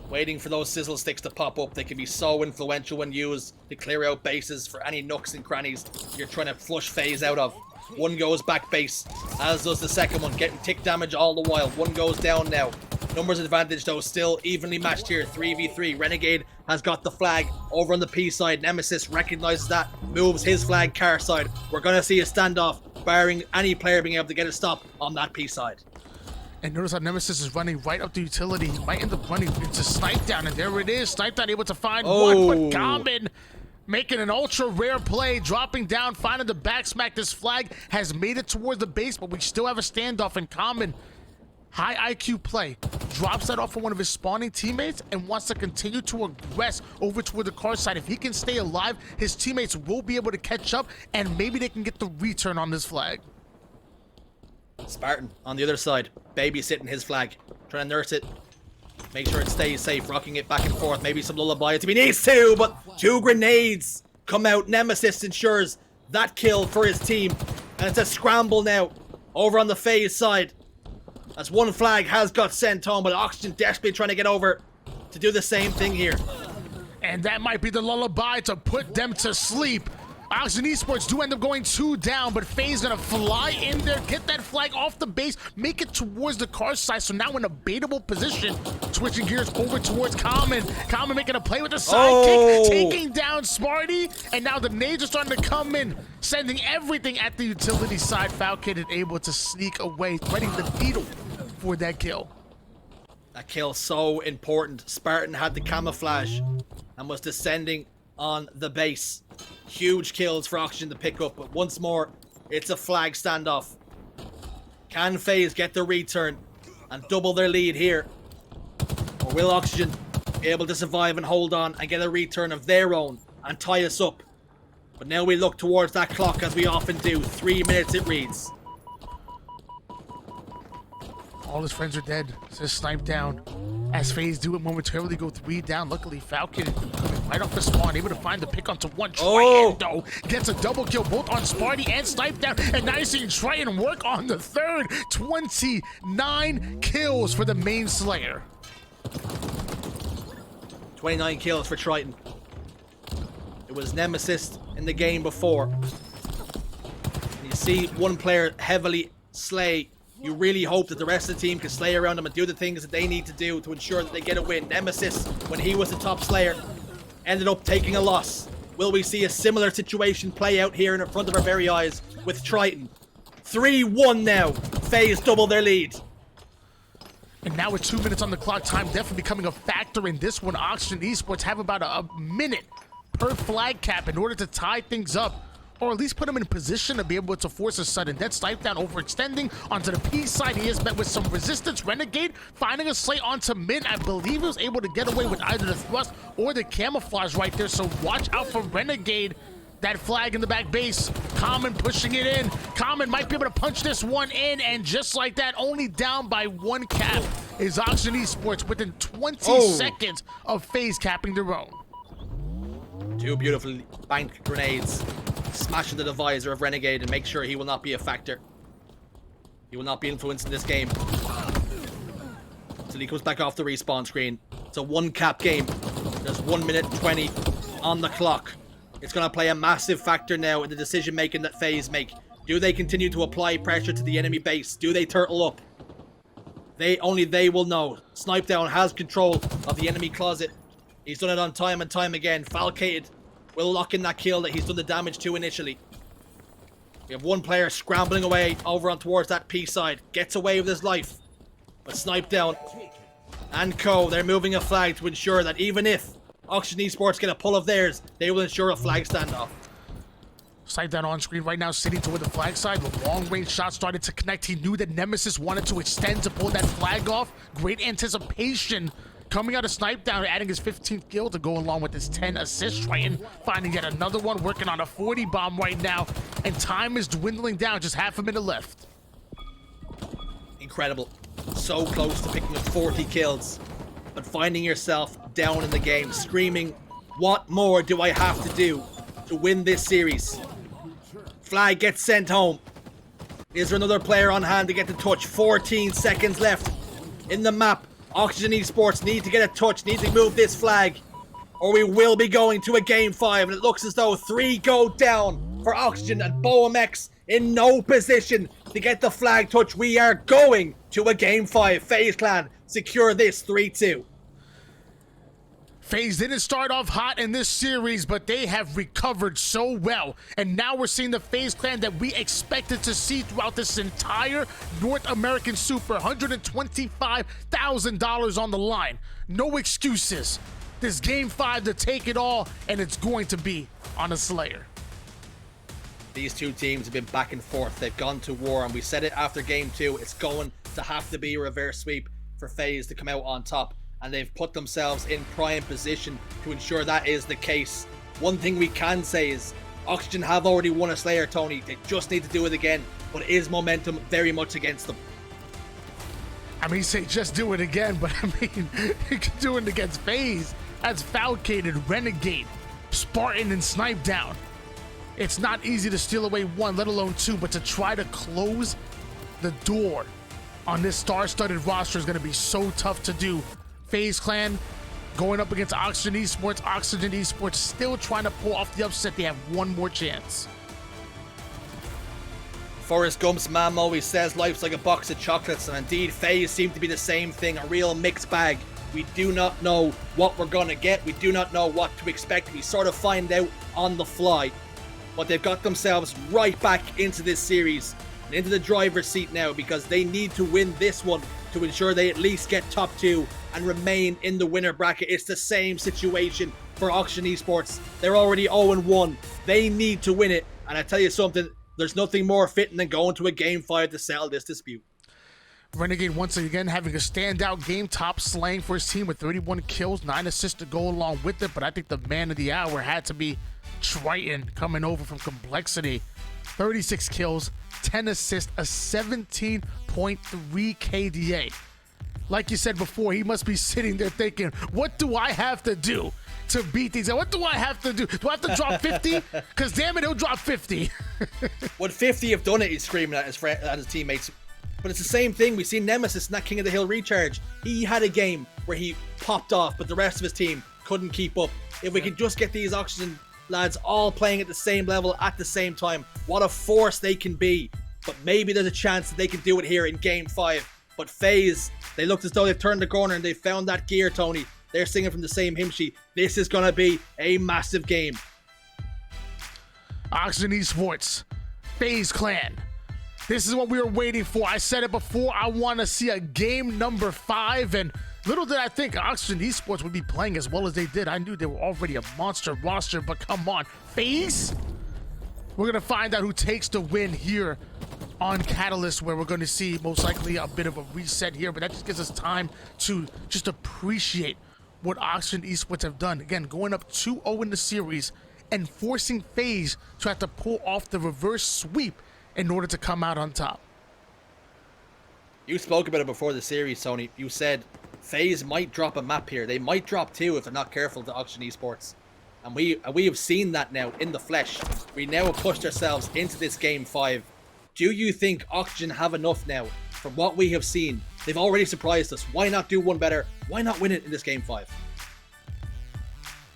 Waiting for those sizzle sticks to pop up. They can be so influential when used to clear out bases for any nooks and crannies you're trying to flush FaZe out of. One goes back base, as does the second one, getting tick damage all the while. One goes down now. Numbers advantage though still evenly matched here. 3v3. Renegade has got the flag over on the P side. Nemassist recognizes that, moves his flag car side. We're going to see a standoff, barring any player being able to get a stop on that P side. And notice how Nemassist is running right up the utility. He might end up running into Snipe Down, and there it is. Snipe Down able to find one, but Common making an ultra rare play, dropping down, finding the back smack. This flag has made it towards the base, but we still have a standoff. And Common, high IQ play, drops that off of one of his spawning teammates and wants to continue to aggress over toward the car side. If he can stay alive, his teammates will be able to catch up, and maybe they can get the return on this flag. Spartan on the other side, babysitting his flag, trying to nurse it, make sure it stays safe, rocking it back and forth, maybe some lullaby if he needs to, but 2 grenades come out. Nemassist ensures that kill for his team, and it's a scramble now over on the FaZe side, as one flag has got sent home, but Oxygen desperately trying to get over to do the same thing here. And that might be the lullaby to put them to sleep. Oxygen Esports do end up going 2 down, but FaZe gonna fly in there, get that flag off the base, make it towards the car side, so now in a baitable position. Switching gears over towards Common. Common making a play with the sidekick, taking down Smarty, and now the nades are starting to come in, sending everything at the utility side. Falcated able to sneak away, threading the needle for that kill. That kill so important. Spartan had the camouflage and was descending on the base. Huge kills for Oxygen to pick up, but once more, it's a flag standoff. Can FaZe get the return and double their lead here? Or will Oxygen be able to survive and hold on and get a return of their own and tie us up? But now we look towards that clock, as we often do. 3 minutes it reads. All his friends are dead, says Snipe Down. As FaZe do it momentarily, go 3 down. Luckily, Falcon coming right off the spawn, able to find the pick onto one. Triton, though, gets a double kill both on Sparty and Snipe Down. And now you're seeing Triton work on the third. 29 kills for the main Slayer. 29 kills for Triton. It was Nemassist in the game before. And you see one player heavily slay. You really hope that the rest of the team can slay around them and do the things that they need to do to ensure that they get a win. Nemassist, when he was the top slayer, ended up taking a loss. Will we see a similar situation play out here in front of our very eyes with Triton? 3-1 now. FaZe double their lead. And now with 2 minutes on the clock, time definitely becoming a factor in this one. Oxygen Esports have about a minute per flag cap in order to tie things up, or at least put him in a position to be able to force a sudden death. Snipe Down overextending onto the P side. He is met with some resistance. Renegade finding a slay onto mid. I believe he was able to get away with either the thrust or the camouflage right there, so watch out for Renegade. That flag in the back base. Common pushing it in. Common might be able to punch this one in, and just like that, only down by 1 cap is Oxygen Esports within 20 seconds of FaZe capping their own. 2 beautiful banked grenades, smashing the divisor of Renegade and make sure he will not be a factor. He will not be influenced in this game until he comes back off the respawn screen. It's a 1 cap game. There's 1 minute 20 on the clock. It's going to play a massive factor now in the decision making that FaZe make. Do they continue to apply pressure to the enemy base? Do they turtle up? Only they will know. Snipe Down has control of the enemy closet. He's done it on time and time again. Falcated will lock in that kill that he's done the damage to initially. We have one player scrambling away over on towards that P side. Gets away with his life. But Snipe Down and Co, they're moving a flag to ensure that even if Oxygen Esports get a pull of theirs, they will ensure a flag standoff. Sight down on screen right now, sitting toward the flag side. The long-range shot started to connect. He knew that Nemassist wanted to extend to pull that flag off. Great anticipation coming out of Snipe Down, adding his 15th kill to go along with his 10 assists. Triton finding yet another one, working on a 40 bomb right now. And time is dwindling down, just half a minute left. Incredible. So close to picking up 40 kills. But finding yourself down in the game, screaming, what more do I have to do to win this series? Flag gets sent home. Is there another player on hand to get the touch? 14 seconds left in the map. Oxygen Esports need to get a touch, need to move this flag, or we will be going to a game 5. And it looks as though 3 go down for Oxygen, and BoamX in no position to get the flag touch. We are going to a game 5. FaZe Clan secure this 3-2. FaZe didn't start off hot in this series, but they have recovered so well. And now we're seeing the FaZe Clan that we expected to see throughout this entire North American Super. $125,000 on the line. No excuses. This game 5 to take it all, and it's going to be on a Slayer. These two teams have been back and forth. They've gone to war, and we said it after game 2. It's going to have to be a reverse sweep for FaZe to come out on top. And they've put themselves in prime position to ensure that is the case. One thing we can say is Oxygen have already won a Slayer, Tony. They just need to do it again, but is momentum very much against them? I mean, say just do it again, but I mean, you can do it against FaZe. That's Falcated, Renegade, Spartan, and Snipe Down. It's not easy to steal away 1, let alone 2, but to try to close the door on this star-studded roster is going to be so tough to do. FaZe Clan going up against Oxygen Esports. Oxygen Esports still trying to pull off the upset. They have one more chance. Forrest Gump's mom always says life's like a box of chocolates, and indeed FaZe seem to be the same thing, a real mixed bag. We do not know what we're gonna get. We do not know what to expect. We sort of find out on the fly. But they've got themselves right back into this series and into the driver's seat now, because they need to win this one to ensure they at least get top 2 and remain in the winner bracket. It's the same situation for Oxygen Esports. They're already 0-1. They need to win it. And I tell you something, there's nothing more fitting than going to a game 5 to settle this dispute. Renegade once again having a standout game, top slaying for his team with 31 kills, 9 assists to go along with it. But I think the man of the hour had to be Triton, coming over from Complexity. 36 kills, 10 assists, a 17.3 KDA. Like you said before, he must be sitting there thinking, what do I have to do to beat these? What do I have to do? Do I have to drop 50? Because damn it, he'll drop 50. Would 50 have done it? He's screaming at his teammates. But it's the same thing. We've seen Nemassist in that King of the Hill recharge. He had a game where he popped off, but the rest of his team couldn't keep up. If we could just get these Oxygen lads all playing at the same level at the same time, what a force they can be. But maybe there's a chance that they can do it here in game 5. But FaZe, they looked as though they've turned the corner and they found that gear, Tony. They're singing from the same hymn sheet. This is going to be a massive game. Oxygen Esports, FaZe Clan. This is what we were waiting for. I said it before. I want to see a game number 5. And little did I think Oxygen Esports would be playing as well as they did. I knew they were already a monster roster, but come on. FaZe? We're going to find out who takes the win here on Catalyst, where we're going to see most likely a bit of a reset here, but that just gives us time to just appreciate what Oxygen Esports have done. Again, going up 2-0 in the series and forcing FaZe to have to pull off the reverse sweep in order to come out on top. You spoke about it before the series, Tony. You said FaZe might drop a map here. They might drop 2 if they're not careful to Oxygen Esports. And we have seen that now in the flesh. We now have pushed ourselves into this game 5. Do you think Oxygen have enough now from what we have seen? They've already surprised us. Why not do one better? Why not win it in this game 5?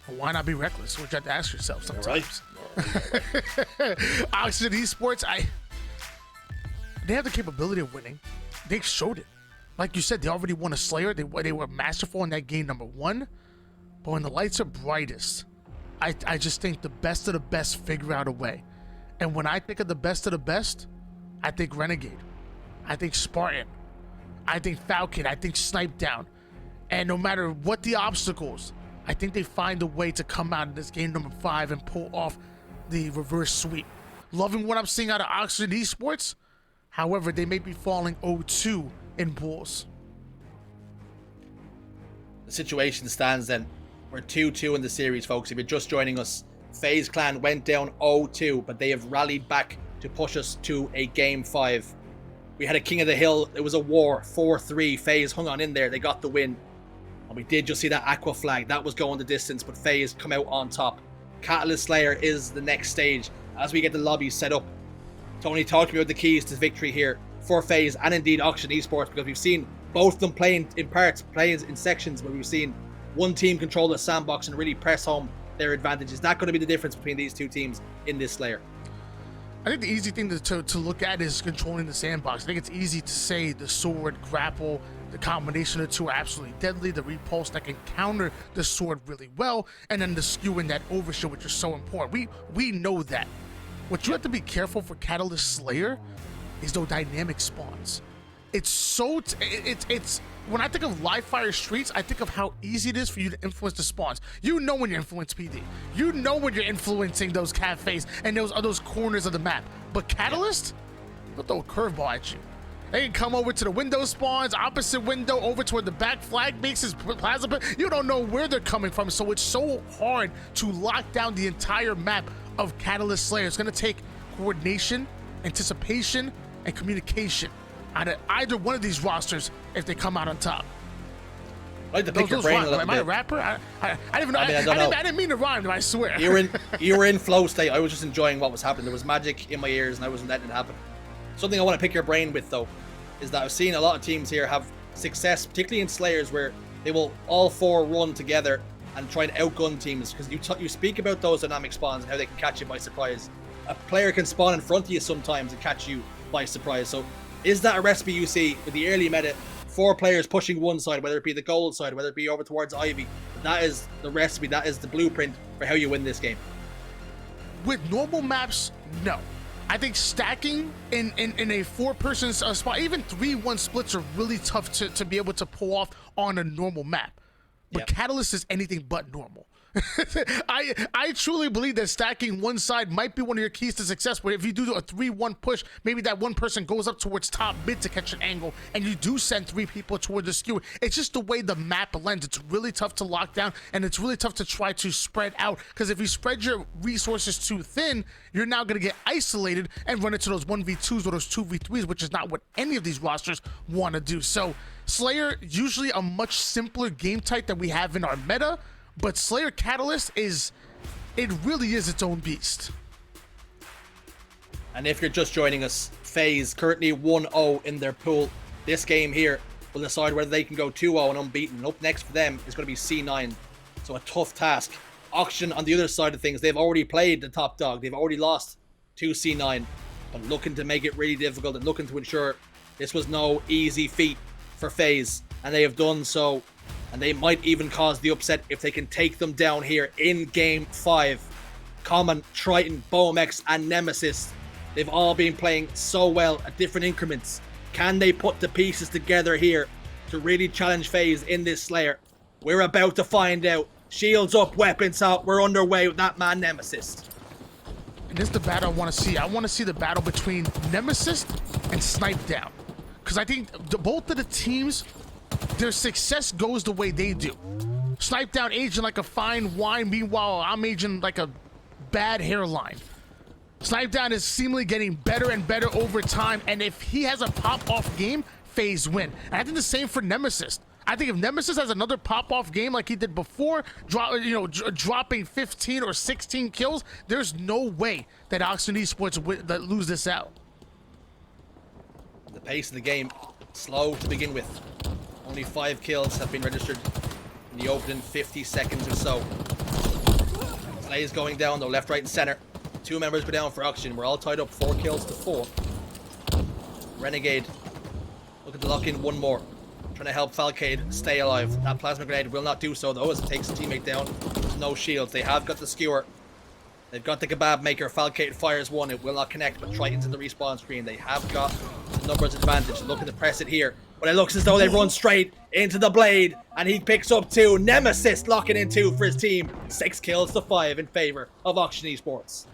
Well, why not be reckless? Which you have to ask yourself sometimes. Right. Oxygen Esports, they have the capability of winning. They showed it. Like you said, they already won a Slayer. They were masterful in that game number 1. But when the lights are brightest, I just think the best of the best figure out a way. And when I think of the best of the best, I think Renegade. I think Spartan. I think Falcated. I think Snipe Down. And no matter what the obstacles, I think they find a way to come out in this game number 5 and pull off the reverse sweep. Loving what I'm seeing out of Oxygen Esports. However, they may be falling 0-2 in Bulls. The situation stands then. We're 2-2 in the series, folks. If you're just joining us, FaZe Clan went down 0-2, but they have rallied back to push us to a game 5. We had a King of the Hill. It was a war, 4-3. FaZe hung on in there. They got the win. And we did just see that Aqua flag. That was going the distance, but FaZe come out on top. Catalyst Slayer is the next stage as we get the lobby set up. Tony talked about the keys to victory here for FaZe and indeed Oxygen Esports, because we've seen both of them playing in parts, playing in sections, where we've seen one team control the sandbox and really press home their advantage. Is that going to be the difference between these two teams in this Slayer? I think the easy thing to look at is controlling the sandbox. I think it's easy to say the sword, grapple, the combination of the two are absolutely deadly. The repulse that can counter the sword really well, and then the skew and that overshield, which is so important. We know that. What you have to be careful for Catalyst Slayer is those dynamic spawns. It's so it's when I think of live fire streets, I think of how easy it is for you to influence the spawns. You know when you influence PD. You know when you're influencing those cafes and those corners of the map. But Catalyst, they'll throw a curveball at you. They can come over to the window spawns, opposite window, over to where the back flag makes his plasma. You don't know where they're coming from, so it's so hard to lock down the entire map of Catalyst Slayer. It's going to take coordination, anticipation, and communication out of either one of these rosters if they come out on top. I like to pick your brain a little Am bit. I a rapper? I didn't even know. I didn't mean to rhyme, I swear. You were in flow state. I was just enjoying what was happening. There was magic in my ears, and I wasn't letting it happen. Something I want to pick your brain with, though, is that I've seen a lot of teams here have success, particularly in Slayers, where they will all four run together and try and outgun teams, because you speak about those dynamic spawns and how they can catch you by surprise. A player can spawn in front of you sometimes and catch you by surprise. So is that a recipe you see with the early meta? 4 players pushing one side, whether it be the gold side, whether it be over towards Ivy. That is the recipe, that is the blueprint for how you win this game. With normal maps, no. I think stacking in a 4-person spot, even 3-1 splits are really tough to be able to pull off on a normal map. But Yep. Catalyst is anything but normal. I truly believe that stacking one side might be one of your keys to success, but if you do a 3-1 push, maybe that one person goes up towards top mid to catch an angle, and you do send 3 people toward the skewer. It's just the way the map lends. It's really tough to lock down, and it's really tough to try to spread out, because if you spread your resources too thin, you're now going to get isolated and run into those 1v2s or those 2v3s, which is not what any of these rosters want to do. So Slayer, usually a much simpler game type than we have in our meta, but Slayer Catalyst it really is its own beast. And if you're just joining us, FaZe currently 1-0 in their pool. This game here will decide whether they can go 2-0 and unbeaten. And up next for them is going to be C9. So a tough task. Oxygen on the other side of things, they've already played the top dog. They've already lost to C9. But looking to make it really difficult and looking to ensure this was no easy feat for FaZe. And they have done so. And they might even cause the upset if they can take them down here in Game 5. Common, Triton, BoamX, and Nemassist. They've all been playing so well at different increments. Can they put the pieces together here to really challenge FaZe in this Slayer? We're about to find out. Shields up, weapons out. We're underway with that man Nemassist. And this is the battle I want to see. I want to see the battle between Nemassist and Snipe Down. Because I think both of the teams, their success goes the way they do. Snipe Down aging like a fine wine, meanwhile I'm aging like a bad hairline. Snipe Down is seemingly getting better and better over time, and if he has a pop-off game, FaZe win. And I think the same for Nemassist. I think if Nemassist has another pop-off game like he did before, dropping 15 or 16 kills, there's no way that Oxygen Esports that lose this out. The pace of the game, slow to begin with. Only 5 kills have been registered in the opening 50 seconds or so. Plays going down though, left, right, and center. 2 members go down for Oxygen. We're all tied up 4 kills to 4. Renegade looking to lock in one more. Trying to help Falcated stay alive. That plasma grenade will not do so though, as it takes a teammate down. There's no shields. They have got the skewer. They've got the kebab maker. Falcated fires one. It will not connect, but Triton's in the respawn screen. They have got the numbers advantage. Looking to press it here. But it looks as though they run straight into the blade. And he picks up 2. Nemassist locking in 2 for his team. 6 kills to 5 in favor of Oxygen Esports.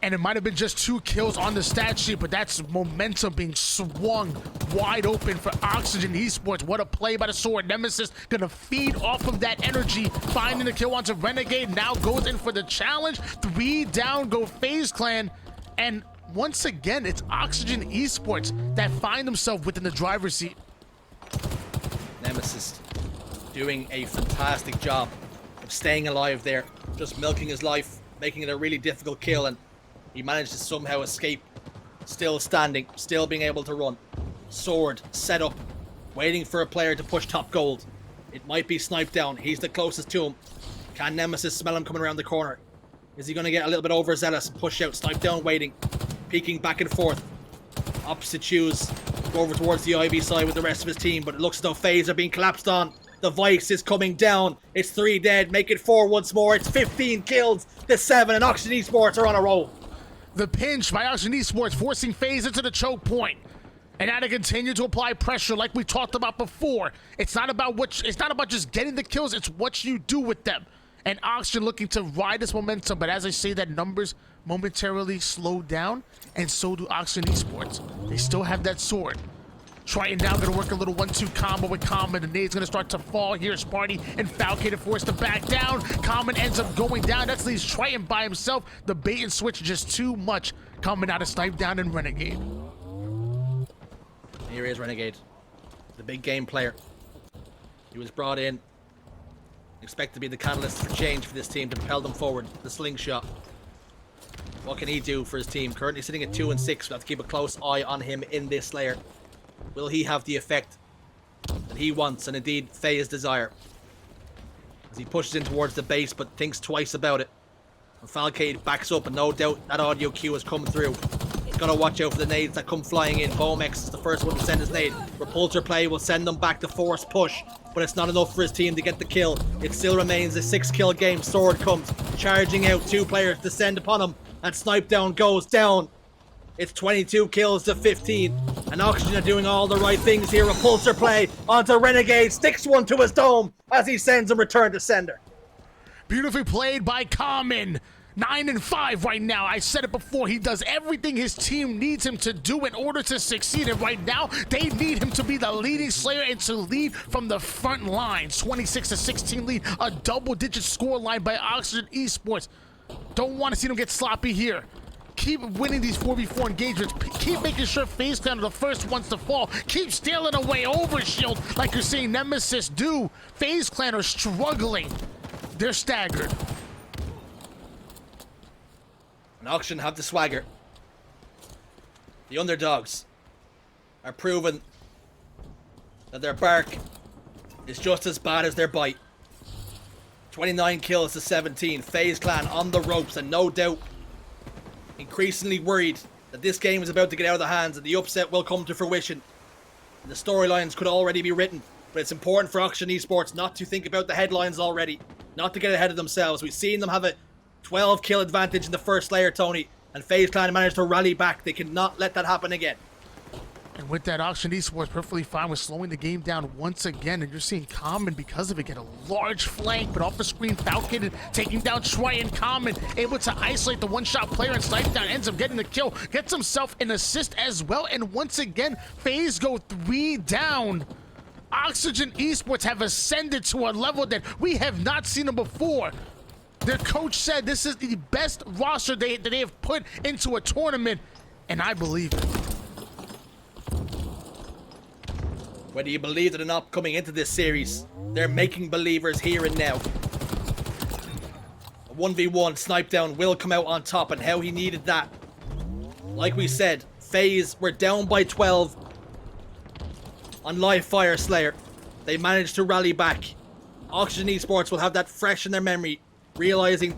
And it might have been just 2 kills on the stat sheet, but that's momentum being swung wide open for Oxygen Esports. What a play by the sword. Nemassist gonna feed off of that energy, finding the kill onto Renegade. Now goes in for the challenge. 3 down go FaZe Clan. And once again, it's Oxygen Esports that find themselves within the driver's seat. Nemassist doing a fantastic job of staying alive there, just milking his life, making it a really difficult kill, and he managed to somehow escape. Still standing, still being able to run. Sword set up, waiting for a player to push top gold. It might be sniped down. He's the closest to him. Can Nemassist smell him coming around the corner? Is he going to get a little bit overzealous and push out? Snipe down, waiting. Peeking back and forth. Opposite shoes. Go over towards the Ivy side with the rest of his team, but it looks as though FaZe are being collapsed on. The Vice is coming down. It's 3 dead. Make it 4 once more. It's 15 kills to 7, and Oxygen Esports are on a roll. The pinch by Oxygen Esports forcing FaZe into the choke point. And now to continue to apply pressure like we talked about before. It's not about just getting the kills, it's what you do with them. And Oxygen looking to ride this momentum, but as I say that, numbers momentarily slow down, and so do Oxygen Esports. They still have that sword. Triton now gonna work a little 1-2 combo with Common. The nade's gonna start to fall here. Spartan and Falcated forced to back down. Common ends up going down. That leaves Triton by himself. The bait and switch just too much. Coming out of snipe down in Renegade. Here is Renegade, the big game player. He was brought in, expected to be the catalyst for change for this team to propel them forward. The slingshot. What can he do for his team? Currently sitting at 2 and 6. We'll have to keep a close eye on him in this layer. Will he have the effect that he wants, and indeed FaZe desire? As he pushes in towards the base, but thinks twice about it. And Falcade backs up, and no doubt that audio cue has come through. He's got to watch out for the nades that come flying in. BoamX is the first one to send his nade. Repulsor play will send them back to force push, but it's not enough for his team to get the kill. It still remains a 6-kill game. Sword comes, charging out. 2 players descend upon him, and snipe down goes down. It's 22 kills to 15. And Oxygen are doing all the right things here. Repulsor play onto Renegade. Sticks one to his dome as he sends him return to sender. Beautifully played by Common. 9 and 5 right now. I said it before. He does everything his team needs him to do in order to succeed. And right now, they need him to be the leading slayer and to lead from the front lines. 26-16 lead. A double-digit score line by Oxygen Esports. Don't want to see them get sloppy here. Keep winning these 4v4 engagements. Keep making sure FaZe Clan are the first ones to fall. Keep stealing away Overshield like you're seeing Nemassist do. FaZe Clan are struggling. They're staggered. And Oxygen have the swagger. The underdogs are proving that their bark is just as bad as their bite. 29 kills to 17. FaZe Clan on the ropes, and no doubt increasingly worried that this game is about to get out of the hands and the upset will come to fruition. And the storylines could already be written, but it's important for Oxygen Esports not to think about the headlines already, not to get ahead of themselves. We've seen them have a 12 kill advantage in the first layer, Tony, and FaZe Clan managed to rally back. They cannot let that happen again. And with that, Oxygen Esports perfectly fine with slowing the game down once again, and you're seeing Common, because of it, get a large flank, but off the screen, Falcated taking down Triton. Common able to isolate the one-shot player and snipe down, ends up getting the kill, gets himself an assist as well, and once again, FaZe go 3 down. Oxygen Esports have ascended to a level that we have not seen them before. Their coach said this is the best roster that they have put into a tournament, and I believe it. Whether you believe it or not, coming into this series, they're making believers here and now. A 1v1 snipe down will come out on top, and how he needed that. Like we said, FaZe were down by 12 on live fire Slayer. They managed to rally back. Oxygen Esports will have that fresh in their memory, realizing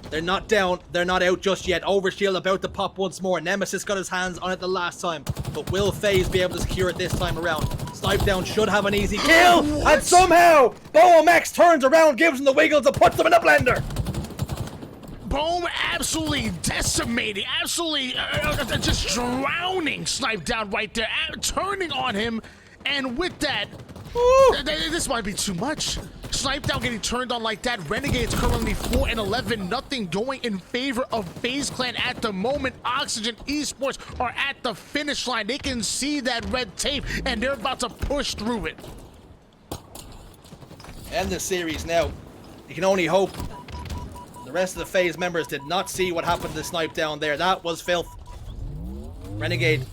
they're not down, they're not out just yet. Overshield about to pop once more. Nemassist got his hands on it the last time, but will FaZe be able to secure it this time around? Snipe down should have an easy kill, and somehow BoamX turns around, gives him the wiggles, and puts them in a blender. Boam absolutely decimating, absolutely just drowning Snipe Down right there, turning on him, and with that, this might be too much. Snipe Down getting turned on like that. Renegade's currently 4-11, nothing going in favor of FaZe Clan at the moment. Oxygen Esports are at the finish line. They can see that red tape, and they're about to push through it. End the series now. You can only hope the rest of the FaZe members did not see what happened to Snipe Down there. That was filth. Renegade.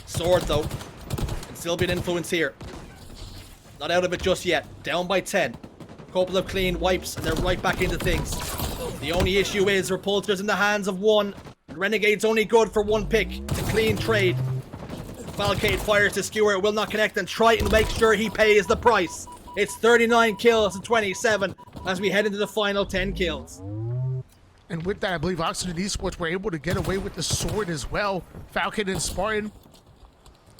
Sword, though. Can still be an influence here. Not out of it just yet. Down by 10. Couple of clean wipes, and they're right back into things. The only issue is Repulsor's in the hands of one. Renegade's only good for one pick. It's a clean trade. Falcated fires to skewer. It will not connect, and Triton makes sure he pays the price. It's 39 kills to 27 as we head into the final 10 kills. And with that, I believe Oxygen Esports were able to get away with the sword as well. Falcated and Spartan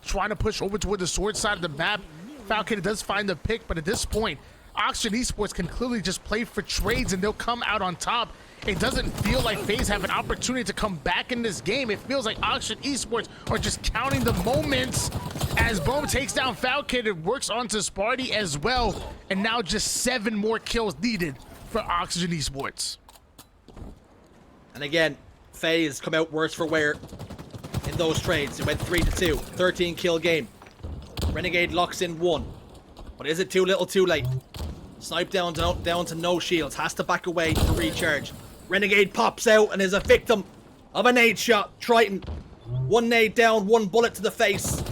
trying to push over toward the sword side of the map. Falcated does find the pick, but at this point, Oxygen Esports can clearly just play for trades and they'll come out on top. It doesn't feel like FaZe have an opportunity to come back in this game. It feels like Oxygen Esports are just counting the moments as Boam takes down Falcated, works onto Sparty as well, and now just 7 more kills needed for Oxygen Esports. And again, FaZe come out worse for wear in those trades. It went 3-2, 13 kill game. Renegade locks in 1. But is it too little too late? Snipe down to no shields, has to back away to recharge. Renegade pops out and is a victim of a nade shot. Triton, 1 nade down, 1 bullet to the face.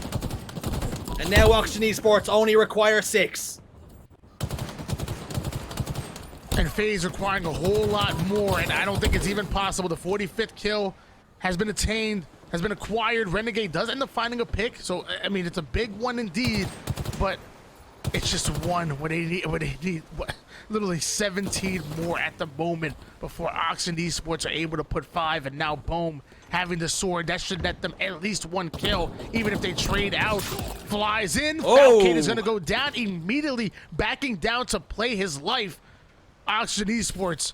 And now Oxygen Esports only require 6. And FaZe requiring a whole lot more, and I don't think it's even possible. The 45th kill has been attained, has been acquired. Renegade does end up finding a pick, so I mean it's a big one indeed, but it's just one when they need literally 17 more at the moment before Oxygen Esports are able to put 5, and now Boam having the sword, that should net them at least 1 kill, even if they trade out. Flies in, Falcated is gonna go down immediately, backing down to play his life. Oxygen Esports,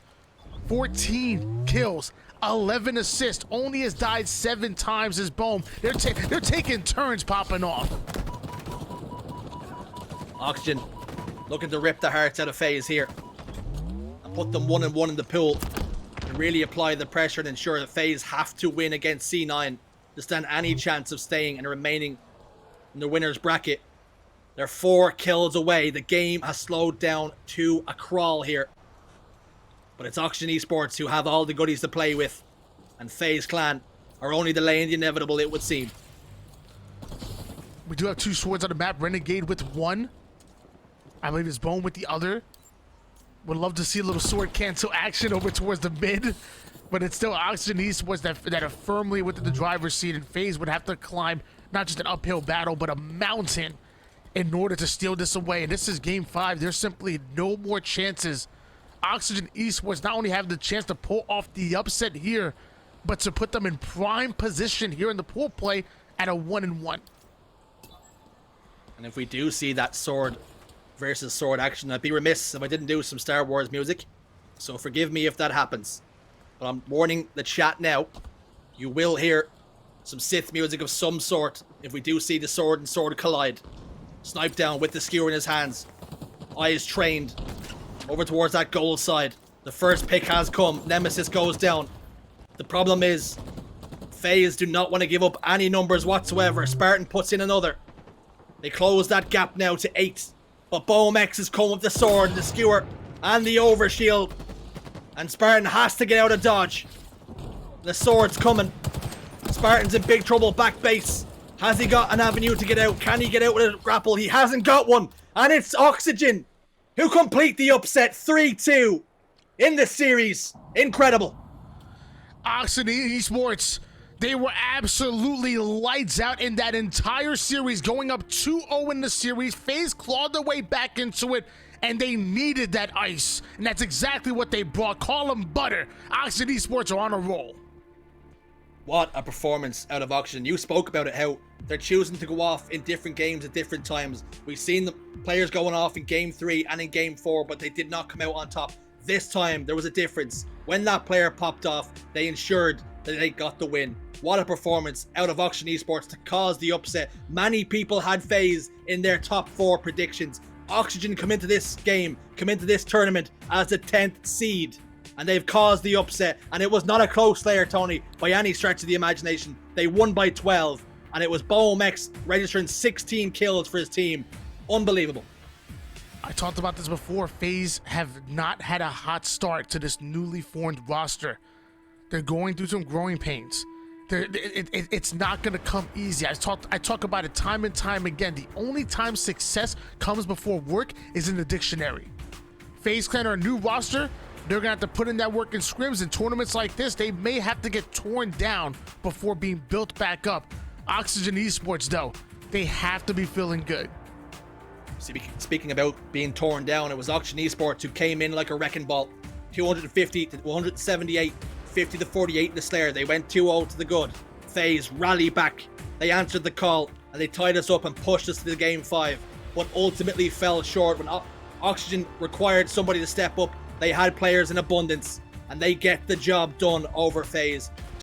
14 kills, 11 assists, only has died 7 times as Boam. They're taking turns popping off. Oxygen looking to rip the hearts out of FaZe here and put them 1-1 in the pool and really apply the pressure and ensure that FaZe have to win against C9 to stand any chance of staying and remaining in the winner's bracket. They're 4 kills away. The game has slowed down to a crawl here. But it's Oxygen Esports who have all the goodies to play with, and FaZe Clan are only delaying the inevitable, it would seem. We do have 2 swords on the map. Renegade with 1. I believe it's Boam with the other. Would love to see a little sword cancel action over towards the mid, but it's still Oxygen Esports that are firmly within the driver's seat, and FaZe would have to climb not just an uphill battle, but a mountain in order to steal this away. And this is game 5. There's simply no more chances. Oxygen Esports not only have the chance to pull off the upset here, but to put them in prime position here in the pool play at a 1-1. And if we do see that sword versus sword action, I'd be remiss if I didn't do some Star Wars music. So forgive me if that happens. But I'm warning the chat now. You will hear some Sith music of some sort if we do see the sword and sword collide. Snipe down with the skewer in his hands. Eyes trained over towards that goal side. The first pick has come. Nemassist goes down. The problem is FaZe do not want to give up any numbers whatsoever. Spartan puts in another. They close that gap now to 8. But BoamX has come with the sword, the skewer, and the overshield. And Spartan has to get out of dodge. The sword's coming. Spartan's in big trouble back base. Has he got an avenue to get out? Can he get out with a grapple? He hasn't got one. And it's Oxygen who complete the upset 3-2 in the series. Incredible. Oxygen Esports, they were absolutely lights out in that entire series, going up 2-0 in the series. FaZe clawed their way back into it, and they needed that ice. And that's exactly what they brought. Call them butter. Oxygen Esports are on a roll. What a performance out of Oxygen. You spoke about it, how they're choosing to go off in different games at different times. We've seen the players going off in game 3 and in game 4, but they did not come out on top. This time, there was a difference. When that player popped off, they ensured that they got the win. What a performance out of Oxygen Esports to cause the upset. Many people had FaZe in their top 4 predictions. Oxygen come into this game, come into this tournament as the 10th seed. And they've caused the upset. And it was not a close slayer, Tony, by any stretch of the imagination. They won by 12. And it was BoamX registering 16 kills for his team. Unbelievable. I talked about this before. FaZe have not had a hot start to this newly formed roster. They're going through some growing pains. It's not going to come easy. I talk about it time and time again. The only time success comes before work is in the dictionary. FaZe Clan are a new roster. They're going to have to put in that work in scrims and tournaments like this. They may have to get torn down before being built back up. Oxygen Esports, though, they have to be feeling good. Speaking about being torn down, it was Oxygen Esports who came in like a wrecking ball. 250 to 178. 50 to 48 in the Slayer. They went 2-0 to the good. FaZe rally back. They answered the call and they tied us up and pushed us to the game 5, but ultimately fell short when Oxygen required somebody to step up. They had players in abundance and they get the job done over FaZe.